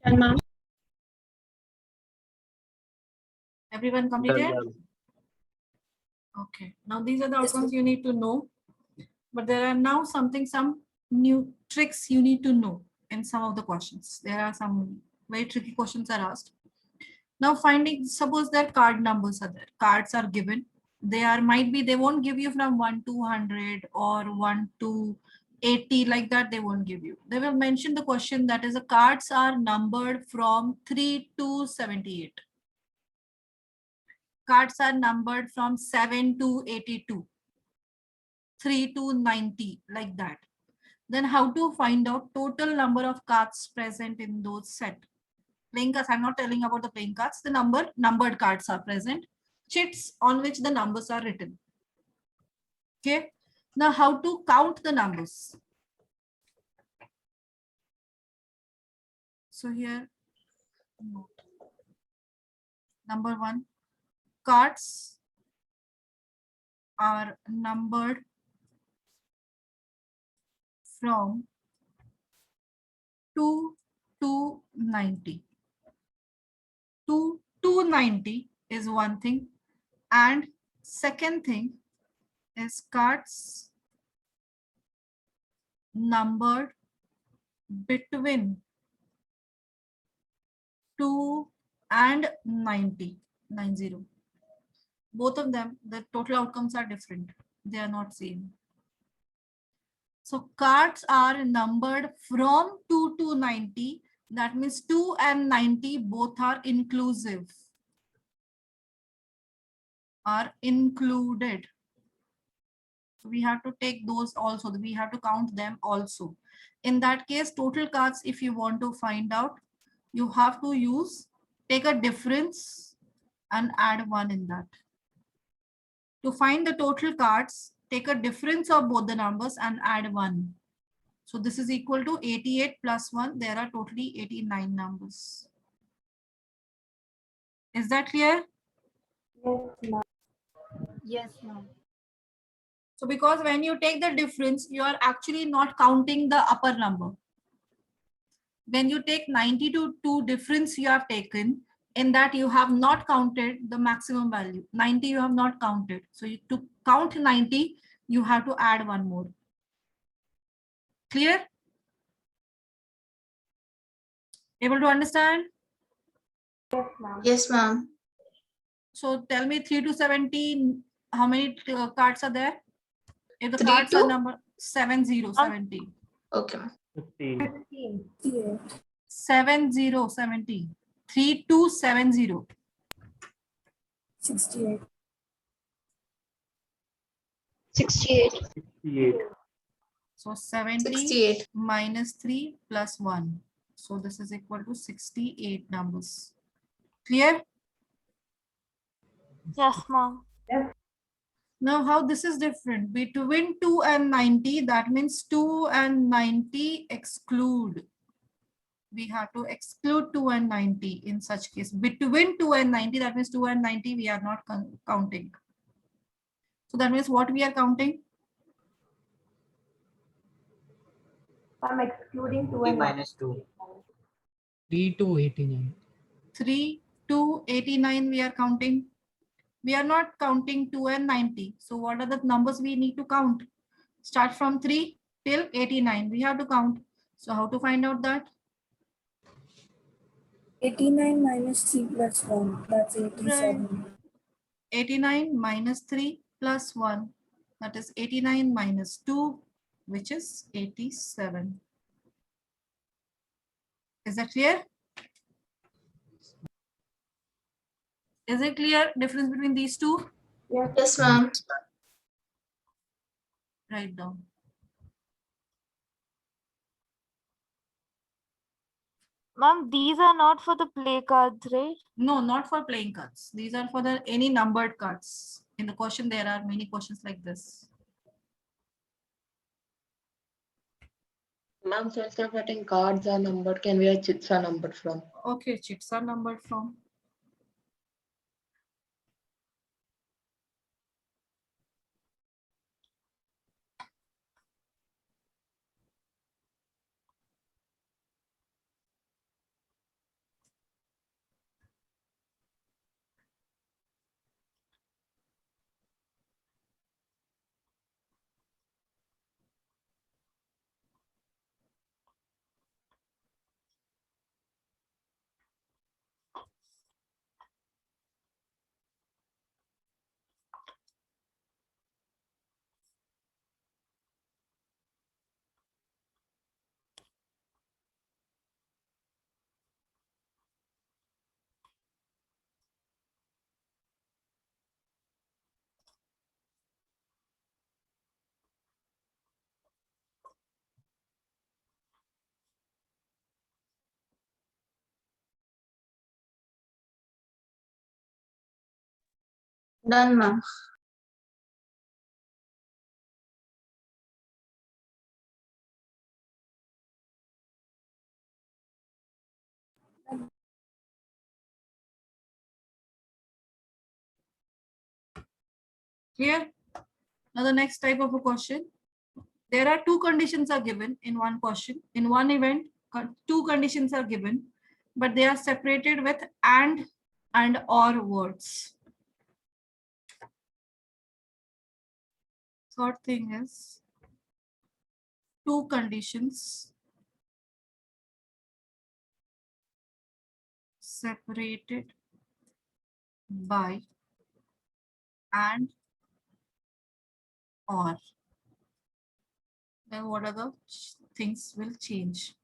Done, ma'am. Everyone Done, completed? ma'am. Okay. Now these are the Yes, outcomes ma'am. you need to know. But there are now some new tricks you need to know in some of the questions. There are some very tricky questions are asked. Now suppose their card numbers are there. Cards are given. They won't give you from 1 to 100 or 1 to 80 like that. They won't give you. They will mention the question that is the cards are numbered from 3 to 78. Cards are numbered from 7 to 82. 3 to 90 like that. Then how to find out total number of cards present in those set? Playing cards, I'm not telling about the playing cards. The numbered cards are present. Chits on which the numbers are written. Okay. Now how to count the numbers? So here, number 1, cards are numbered from 2 to 90. 2 to 90 is one thing, and second thing is cards numbered between 2 and 90. Both of them, the total outcomes are different. They are not same. So cards are numbered from 2 to 90. That means 2 and 90 both are inclusive. Are included. We have to take those also. We have to count them also. In that case, total cards, if you want to find out, you have to take a difference and add 1 in that. To find the total cards, take a difference of both the numbers and add 1. So this is equal to 88 plus 1. There are totally 89 numbers. Is that clear? Yes, ma'am. Yes, ma'am. So because when you take the difference, you are actually not counting the upper number. When you take 90 to 2 difference you have taken, in that you have not counted the maximum value. 90 you have not counted. So to count 90, you have to add 1 more. Clear? Able to understand? Yes, ma'am. Yes, ma'am. So tell me 3 to 70, how many cards are there? If the 3 cards are to? number 70. Okay, ma'am. 15. 15. 70. 3 to 70. 68. 68. 68. So 70 68. minus 3 plus 1. So this is equal to 68 numbers. Clear? Yes, ma'am. Now how this is different? Between 2 and 90, that means 2 and 90 exclude. We have to exclude 2 and 90 in such case. Between 2 and 90, that means 2 and 90 we are not counting. So that means what we are counting? I'm excluding 2 3 and minus 2. 3 to 89. 3 to 89 we are counting. We are not counting 2 and 90. So what are the numbers we need to count? Start from 3 till 89. We have to count. So how to find out that? 89 minus 3 plus 1. That's 87. 89 minus 3 plus 1. That is 89 minus 2, which is 87. Is that clear? Is it clear difference between these two? Yes. Yes, ma'am. Write down. Ma'am, these are not for the play cards, right? No, not for playing cards. These are for the any numbered cards. In the question, there are many questions like this. Ma'am, so instead of writing cards are numbered, can we write chits are numbered from? Okay, chits are numbered from. Done, ma'am. Clear? Now the next type of a question. There are two conditions are given in one question. In one event, two conditions are given, but they are separated with and or words. Third thing is two conditions separated by and or. Then what are the things will change?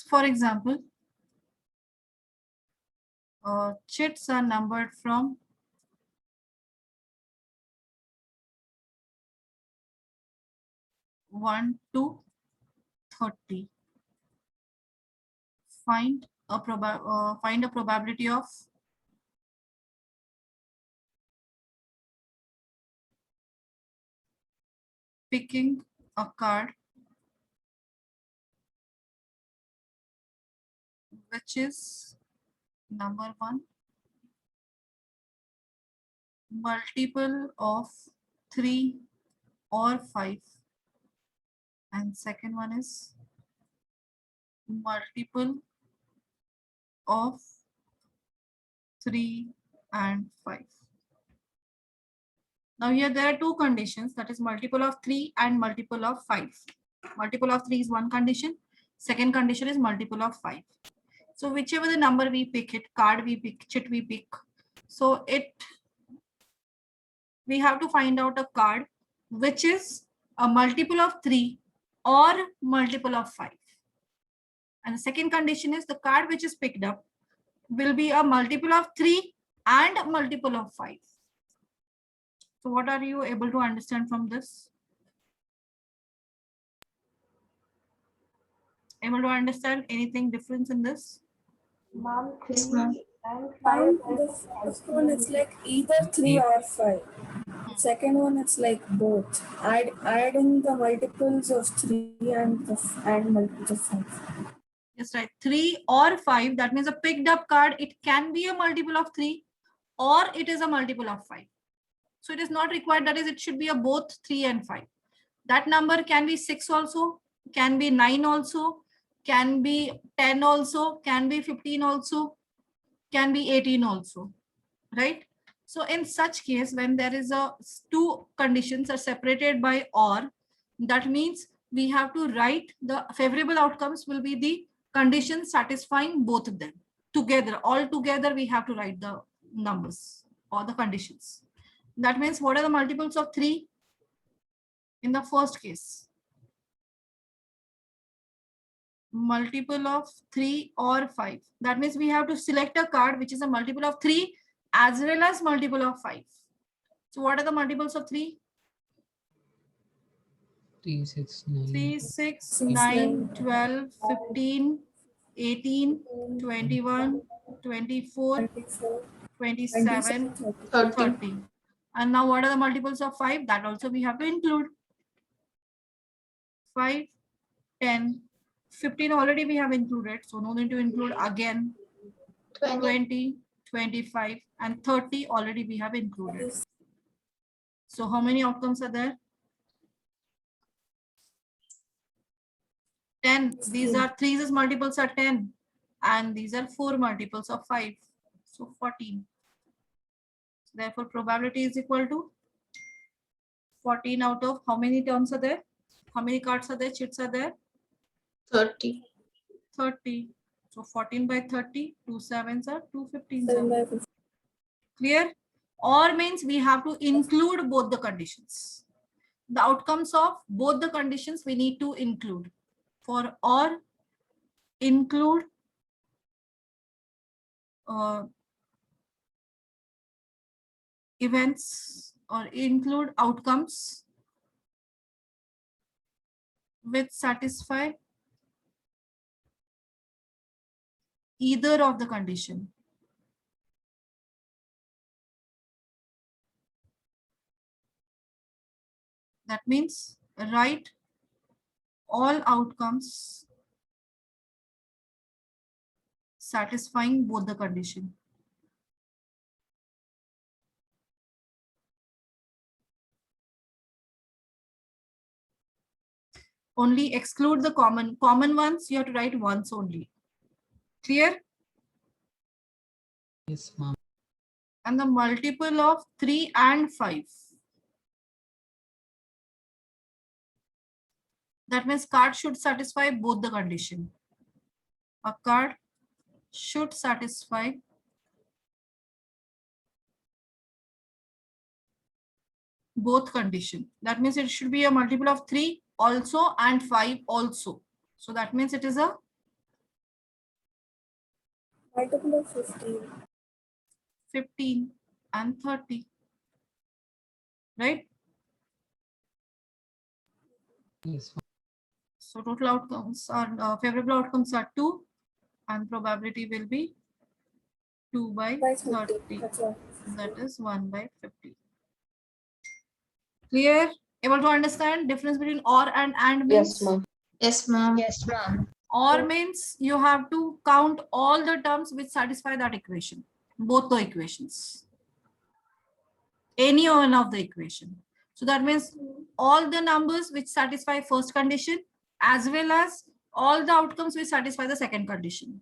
For example, chits are numbered from 1 to 30. Find a probability of picking a card which is number 1, multiple of 3 or 5, and second one is multiple of 3 and 5. Now here there are two conditions, that is multiple of 3 and multiple of 5. Multiple of 3 is one condition. Second condition is multiple of 5. So whichever the number we pick it, card we pick, chit we pick. So we have to find out a card which is a multiple of 3 or multiple of 5. And the second condition is the card which is picked up will be a multiple of 3 and multiple of 5. So what are you able to understand from this? Able to understand anything difference in this? Ma'am, Yes, 3 ma'am. and 5. Ma'am, the first one it's like either 3 or 5. Second one it's like both. Adding the multiples of 3 and multiples of 5. Yes, right. 3 or 5. That means a picked up card. It can be a multiple of 3 or it is a multiple of 5. So it is not required. That is, it should be a both 3 and 5. That number can be 6 also, can be 9 also, can be 10 also, can be 15 also, can be 18 also, right? So in such case, when there is a two conditions are separated by or, that means we have to write the favorable outcomes will be the conditions satisfying both of them together. All together we have to write the numbers or the conditions. That means what are the multiples of 3 in the first case? Multiple of 3 or 5. That means we have to select a card which is a multiple of 3 as well as multiple of 5. So what are the multiples of 3? 3, 6, 9. 3, 6, 9, 12, 15, 18, 21, 24, 27, 30. And now what are the multiples of 5? That also we have to include. 5, 10, 15 already we have included. So no need to include again. 20, 25 and 30 already we have included. So how many outcomes are there? 10. These are 3's multiples are 10 and these are 4 multiples of 5. So 14. Therefore probability is equal to 14 out of how many terms are there? How many cards are there? Chits are there? 30. 30. So 14 by 30, 2 7s are 2 15s. Clear? Or means we have to include both the conditions. The outcomes of both the conditions we need to include. For or, include events or include outcomes which satisfy either of the condition. That means write all outcomes satisfying both the condition. Only exclude the common ones. You have to write once only. Clear? Yes, ma'am. And the multiple of 3 and 5. That means card should satisfy both the condition. A card should satisfy both condition. That means it should be a multiple of 3 also and 5 also. So that means it is a Multiple of 15. 15 and 30. Right? Yes, ma'am. So total outcomes are favorable outcomes are 2 and probability will be 2 by By 30. 30. That's all. That is 1 by 50. Clear? Able to understand difference between or and means? Yes, ma'am. Yes, ma'am. Yes, ma'am. Or means you have to count all the terms which satisfy that equation, both the equations, any one of the equation. So that means all the numbers which satisfy first condition as well as all the outcomes which satisfy the second condition.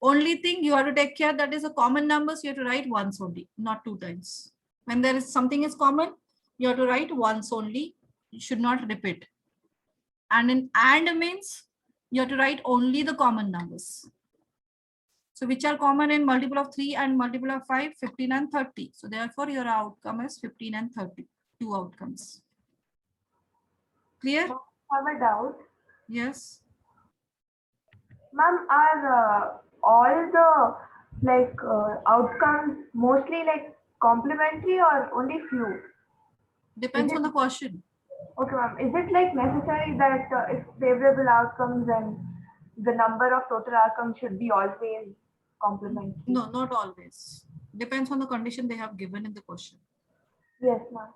Only thing you have to take care that is a common numbers you have to write once only, not 2 times. When there is something is common, you have to write once only. You should not repeat. And in and means you have to write only the common numbers. So which are common in multiple of 3 and multiple of 5, 15 and 30. So therefore your outcome is 15 and 30, 2 outcomes. Clear? I have a doubt. Yes. Ma'am, are all the outcomes mostly like complementary or only few? Depends on the question. Okay, ma'am. Is it like necessary that if favorable outcomes and the number of total outcomes should be always complementary? No, not always. Depends on the condition they have given in the question. Yes, ma'am.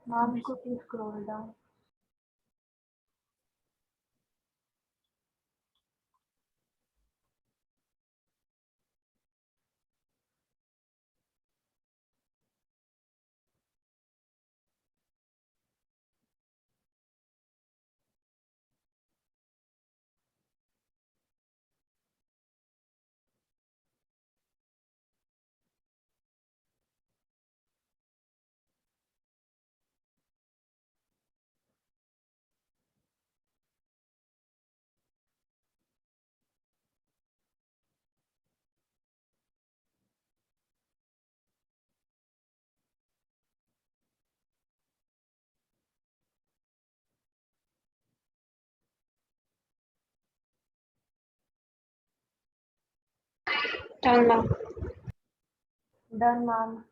Ma'am, could you scroll down? Done, ma'am. Done, ma'am.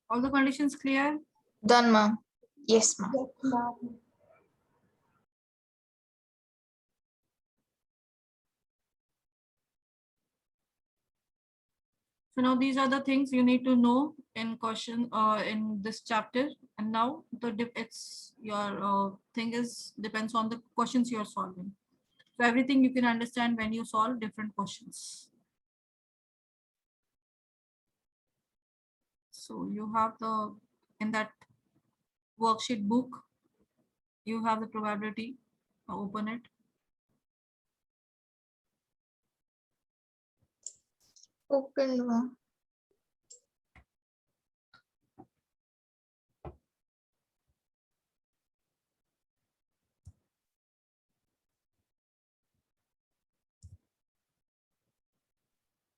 All the conditions clear? Done, ma'am. Yes, ma'am. Yes, ma'am. So now these are the things you need to know in in this chapter. And now it's your thing is depends on the questions you're solving. So everything you can understand when you solve different questions. So you have in that worksheet book, you have the probability. Open it. Open, ma'am.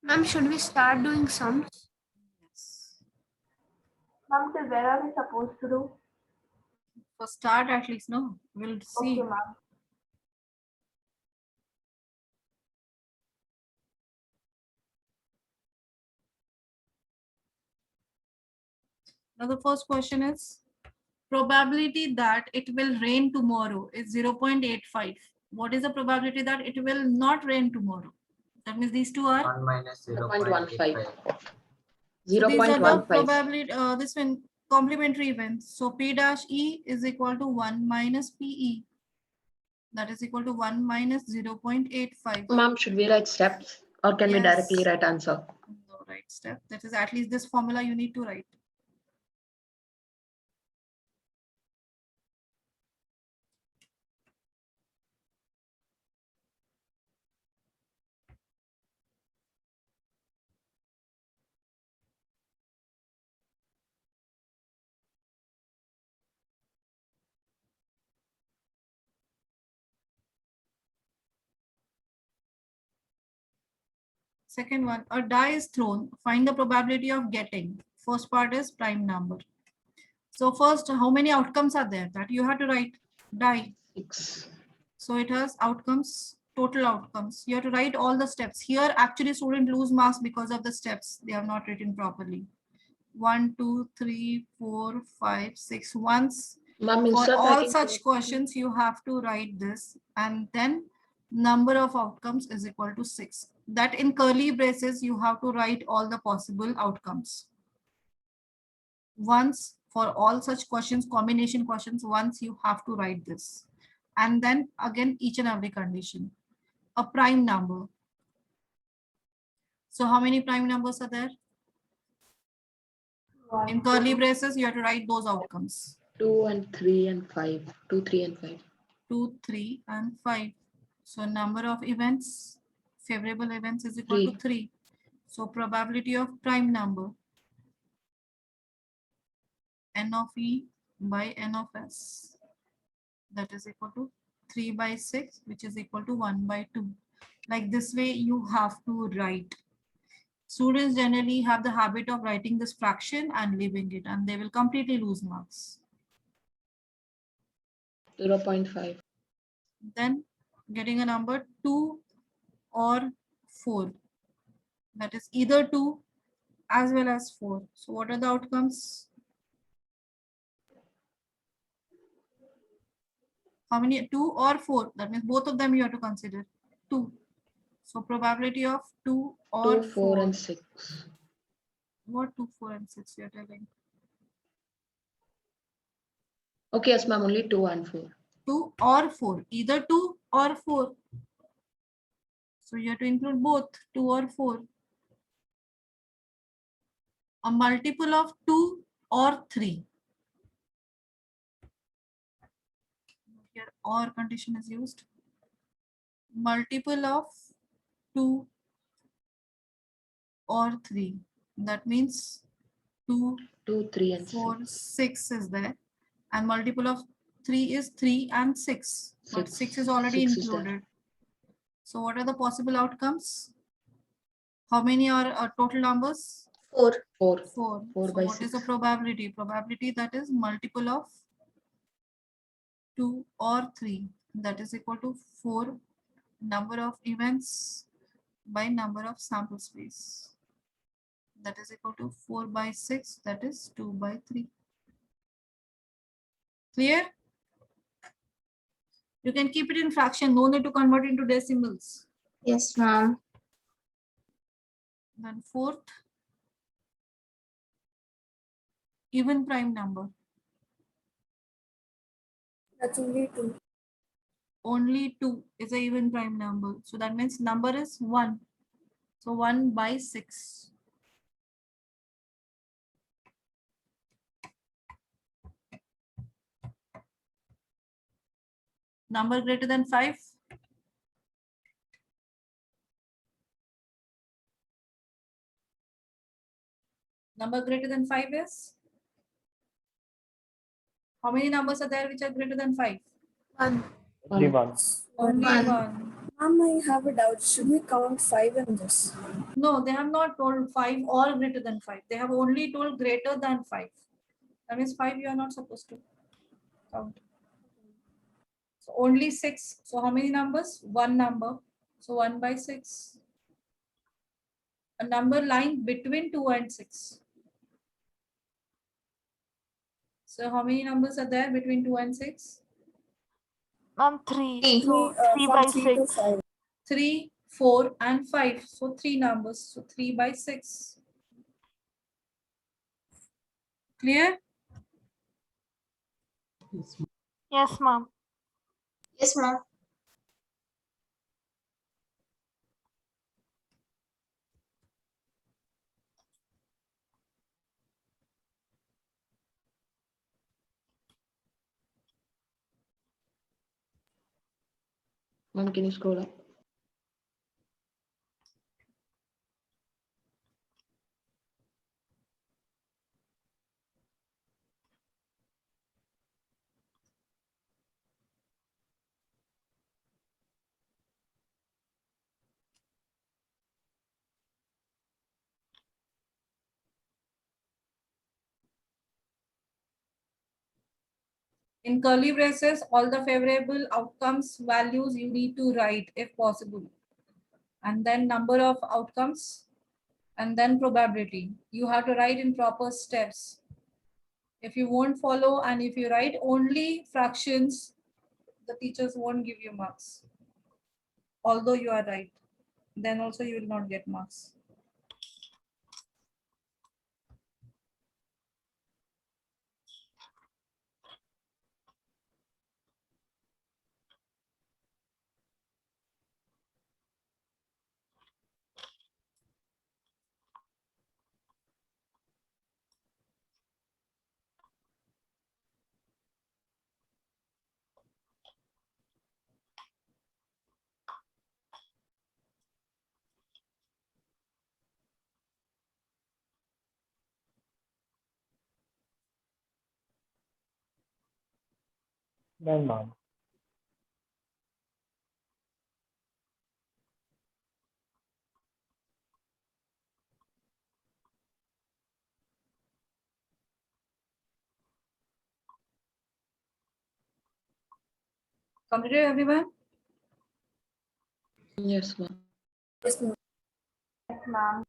Ma'am, should we start doing sums? Yes. Ma'am, till where are we supposed to do? For start at least, no? We'll see. Okay, ma'am. Now the first question is probability that it will rain tomorrow is 0.85. What is the probability that it will not rain tomorrow? That means these two are 1 minus 0.15. 0.85. so these are the 0.15. probability this one complementary events. So P dash E is equal to 1 minus PE. That is equal to 1 minus 0.85. Ma'am, should we write steps or can we Yes. directly write answer? No, right step. That is at least this formula you need to write. Second one, a die is thrown. Find the probability of getting. First part is prime number. So first, how many outcomes are there that you have to write? Die. 6. So it has outcomes, total outcomes. You have to write all the steps. Here, actually, student lose marks because of the steps. They have not written properly. 1, 2, 3, 4, 5, 6. Once Ma'am, for instead of all writing such questions, you have to write this, and then number of outcomes is equal to 6. That in curly braces, you have to write all the possible outcomes. Once for all such questions, combination questions, once you have to write this. And then again, each and every condition. A prime number. So how many prime numbers are there? In curly braces, you have to write those outcomes. 2 and 3 and 5. 2, 3 and 5. 2, 3, and 5. So number of events, favorable events is equal to 3. So probability of prime number, N of E by N of S, that is equal to 3 by 6, which is equal to 1 by 2. Like this way you have to write. Students generally have the habit of writing this fraction and leaving it, and they will completely lose marks. 0.5. Then getting a number 2 or 4. That is either 2 as well as 4. So what are the outcomes? How many? 2 or 4. That means both of them you have to consider. 2. So probability of 2 or 2, 4 and 6. What 2, 4 and 6 you are telling? Okay, yes, ma'am, only 2 and 4. 2 or 4. Either 2 or 4. So you have to include both 2 or 4. A multiple of 2 or 3. Here or condition is used. Multiple of 2 or 3. That means 2, 3 and 4, 6 is there. And multiple of 3 is 3 and 6. But 6 is already 6 is there. included. So what are the possible outcomes? How many are total numbers? 4. 4. 4. 4 So by what 6. is the probability? Probability that is multiple of 2 or 3. That is equal to 4 number of events by number of sample space. That is equal to 4 by 6, that is 2 by 3. Clear? You can keep it in fraction, no need to convert into decimals. Yes, ma'am. Then fourth, even prime number. That's only 2. Only 2 is a even prime number. So that means number is 1. So 1 by 6. Number greater than 5. Number greater than 5 is? How many numbers are there which are greater than 5? 1. Only one. Only One. 1. Ma'am, I have a doubt. Should we count 5 in this? No, they have not told 5 or greater than 5. They have only told greater than 5. That means 5 you are not supposed to count. So only 6. So how many numbers? One number. So 1 by 6. A number lying between 2 and 6. So how many numbers are there between 2 and 6? 3. Three. So 3 From by 3 to 6. 5. 3, 4 and 5. So 3 numbers. So 3 by 6. Clear? Yes, ma'am. Yes, ma'am. Yes, ma'am. Ma'am, can you scroll up? In curly braces, all the favorable outcomes values you need to write if possible. And then number of outcomes and then probability. You have to write in proper steps. If you won't follow and if you write only fractions, the teachers won't give you marks. Although you are right, then also you will not get marks. Then, ma'am. Completed, everyone? Yes, ma'am. Yes, ma'am. Yes, ma'am.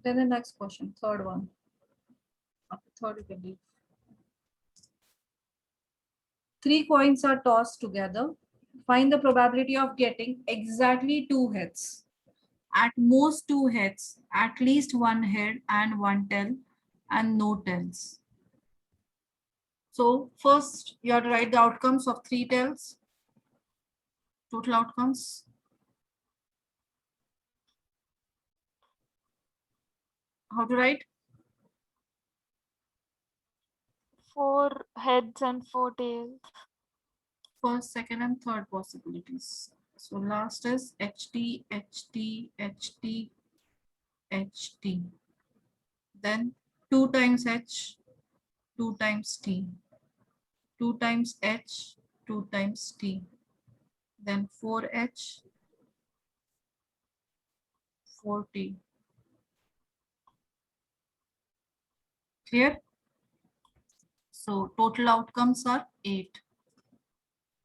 Then the next question, third one. After third, you can leave. 3 coins are tossed together. Find the probability of getting exactly 2 heads. At most 2 heads, at least 1 head and 1 tail, and no tails. So first you have to write the outcomes of 3 tails. Total outcomes. How to write? 4 heads and 4 tails. First, second, and third possibilities. So last is HT, HT, HT, HT. Then 2 times H, 2 times T. 2 times H, 2 times T. Then 4H, 4T. Clear? So total outcomes are 8.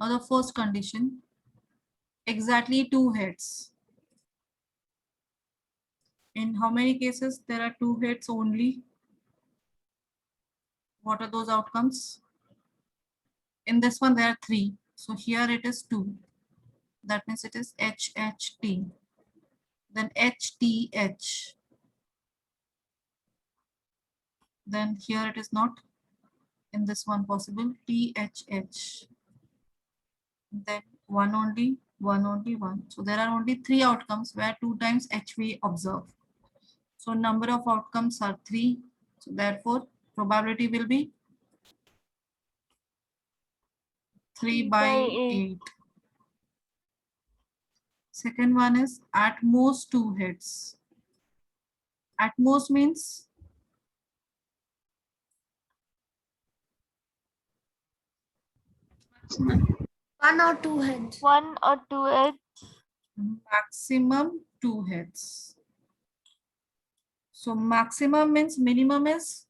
Now the first condition, exactly 2 heads. In how many cases there are 2 heads only? What are those outcomes? In this one there are 3. So here it is 2. That means it is HHT. Then HTH. Then here it is not. In this one possible THH. Then one only, one. So there are only 3 outcomes where 2 times H we observe. So number of outcomes are 3. So therefore probability will be 3 by 8. Second one is at most 2 heads. At most means One or two heads. 1 or 2 heads. maximum 2 heads. So maximum means minimum is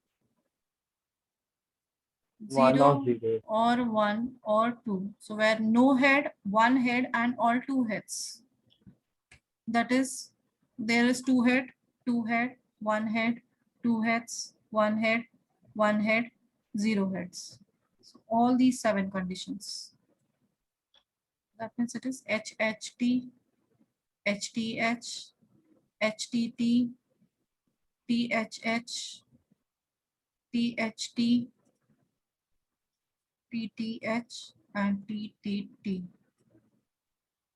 1 0 or 0. or 1 or 2. So where no head, 1 head and all 2 heads. That is, there is 2 head, 2 head, 1 head, 2 heads, 1 head, 1 head, 0 heads. So all these 7 conditions. That means it is HHT, HTH, HTT, THH, THT, TTH, and TTT.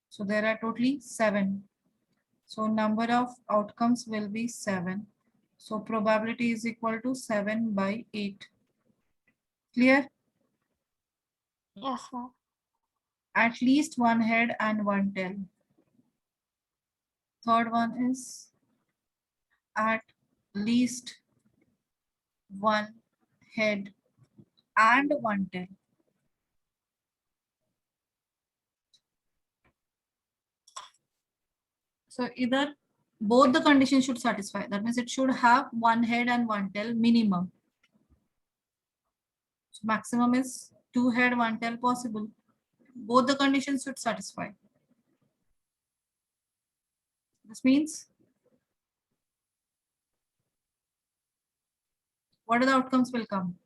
So there are totally 7. So number of outcomes will be 7. So probability is equal to 7 by 8. Clear? Yes, ma'am. At least 1 head and 1 tail. Third one is at least 1 head and 1 tail. So either both the conditions should satisfy. That means it should have 1 head and 1 tail minimum. So maximum is 2 head, 1 tail possible. Both the conditions should satisfy. This means what are the outcomes will come?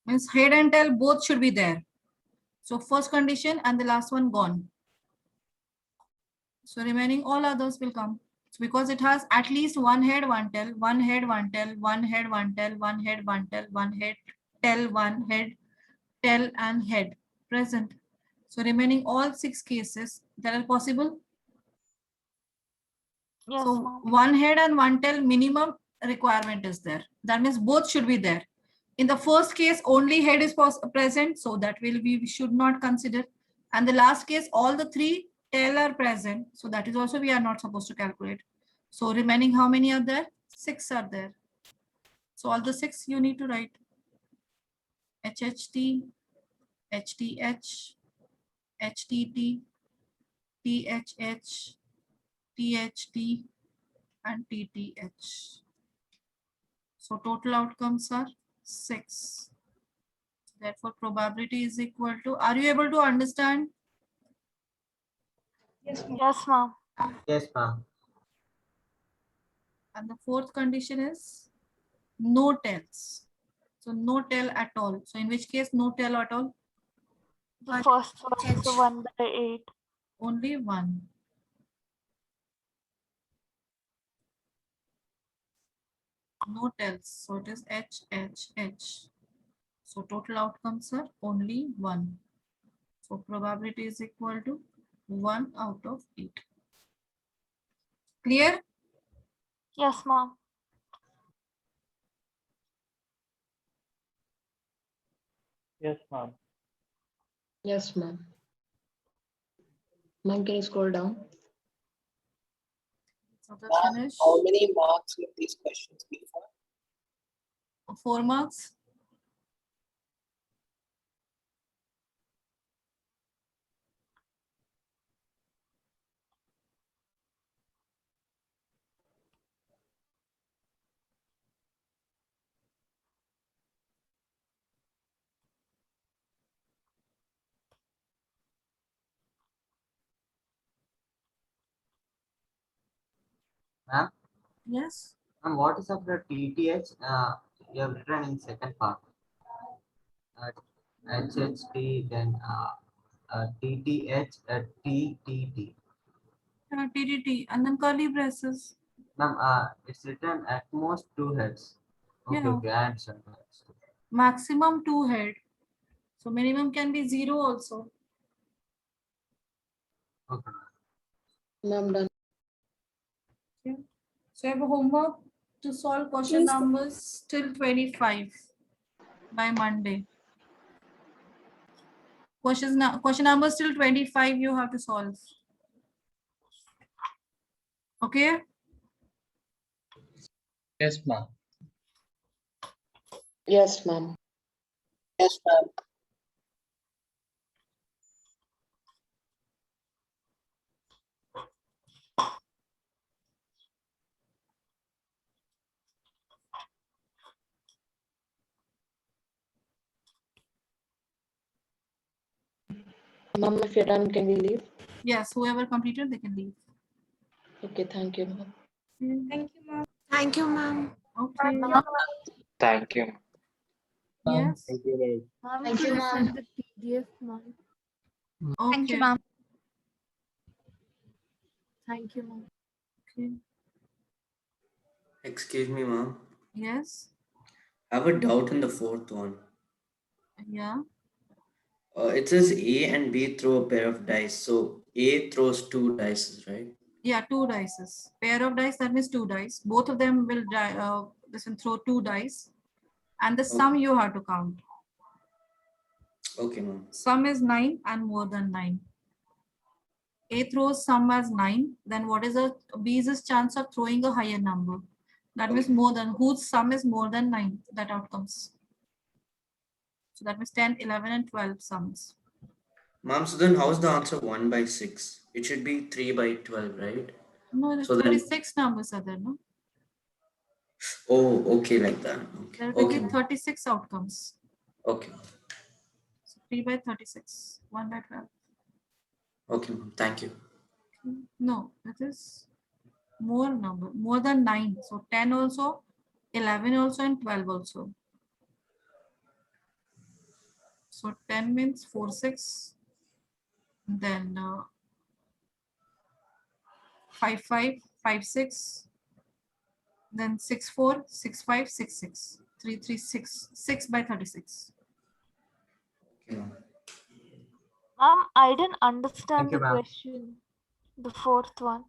Means head and tail both should be there. So first condition and the last one gone. So remaining all others will come. So because it has at least 1 head, 1 tail, 1 head, 1 tail, 1 head, 1 tail, 1 head, 1 tail, 1 head, tail, 1 head, tail and head present. So remaining all 6 cases that are possible. Yes, So ma'am. 1 head and 1 tail minimum requirement is there. That means both should be there. In the first case, only head is present, so that will be we should not consider. And the last case, all the 3 tail are present, so that is also we are not supposed to calculate. So remaining how many are there? 6 are there. So all the 6 you need to write. HHT, HTH, HTT, THH, THT, and TTH. So total outcomes are 6. Therefore, probability is equal to, are you able to understand? Yes, ma'am. Yes, ma'am. And the fourth condition is no tails. So no tail at all. So in which case no tail at all? The first one is the 1 by 8. Only 1. No tails. So it is HHH. So total outcomes are only 1. So probability is equal to 1 out of 8. Clear? Yes, ma'am. Yes, ma'am. Yes, ma'am. Ma'am, can you scroll down? So the Ma'am, finish. how many marks will these questions be for? 4 marks. Ma'am, Yes. ma'am, what is after TTH? You have written in second part. HHT, then TTH, TTT. TTT and then curly braces. Ma'am, it's written at most 2 heads. Okay, Yeah. okay, I understand. Maximum 2 head. So minimum can be 0 also. Okay. Ma'am, done. Okay. So I have a homework to solve question Please. numbers till 25 by Monday. Question numbers till 25 you have to solve. Okay. Yes, ma'am. Yes, ma'am. Yes, ma'am. Ma'am, if you're done, can we leave? Yes, whoever completed, they can leave. Okay, thank you, ma'am. Thank you, ma'am. Thank you, ma'am. Okay. Thank you. Yes. Thank you. Mom, Thank could you, you ma'am. send the PDF, mom? Okay. Thank you, mom. Thank you, mom. Okay. Excuse me, ma'am. Yes. I have a doubt in the fourth one. Yeah. It says A and B throw a pair of dice. So A throws 2 dice, right? Yeah, 2 dice. Pair of dice, that means 2 dice. Both of them will throw 2 dice. And the sum you have to count. Okay, ma'am. Sum is 9 and more than 9. A throws sum as 9. Then what is B's chance of throwing a higher number? That means more than, whose sum is more than 9. That outcomes. So that means 10, 11, and 12 sums. Ma'am, so then how's the answer 1 by 6? It should be 3 by 12, right? No, So 36 numbers are there, no? Oh, okay, like that. Okay, There will okay, be ma'am. 36 outcomes. Okay, So 3 by 36, 1 by 12. okay, ma'am. Thank you. No, it is more number, more than 9. So 10 also, 11 also, and 12 also. So 10 means 4, 6. Then 5, 5, 5, 6. Then 6, 4, 6, 5, 6, 6. 3, 3, 6. 6 by 36. Okay, ma'am. I didn't understand Thank you, the ma'am. question. The fourth one.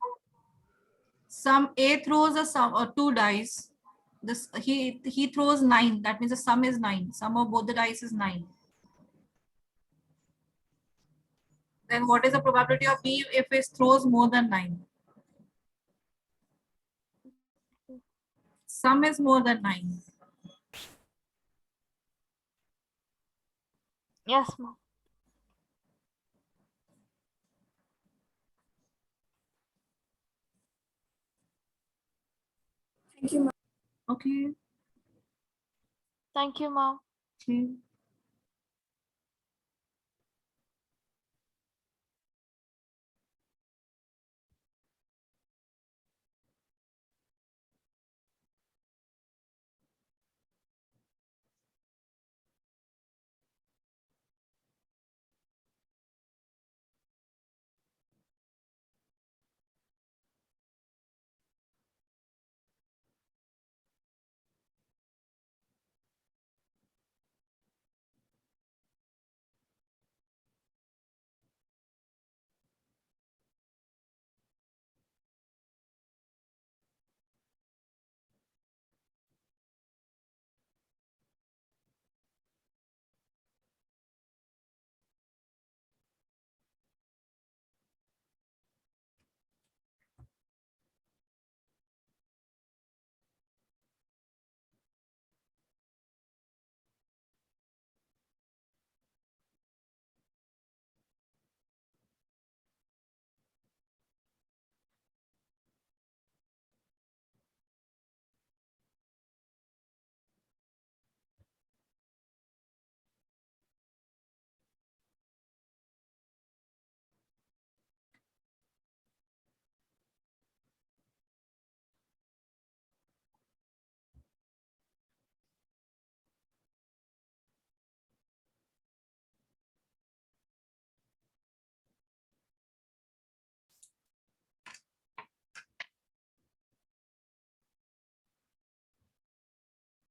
Sum A throws a sum or 2 dice. This he throws 9. That means the sum is 9. Sum of both the dice is 9. Then what is the probability of B if it throws more than 9? Sum is more than 9. Yes, ma'am. Thank you, ma'am. Okay. Thank you, ma'am. Okay.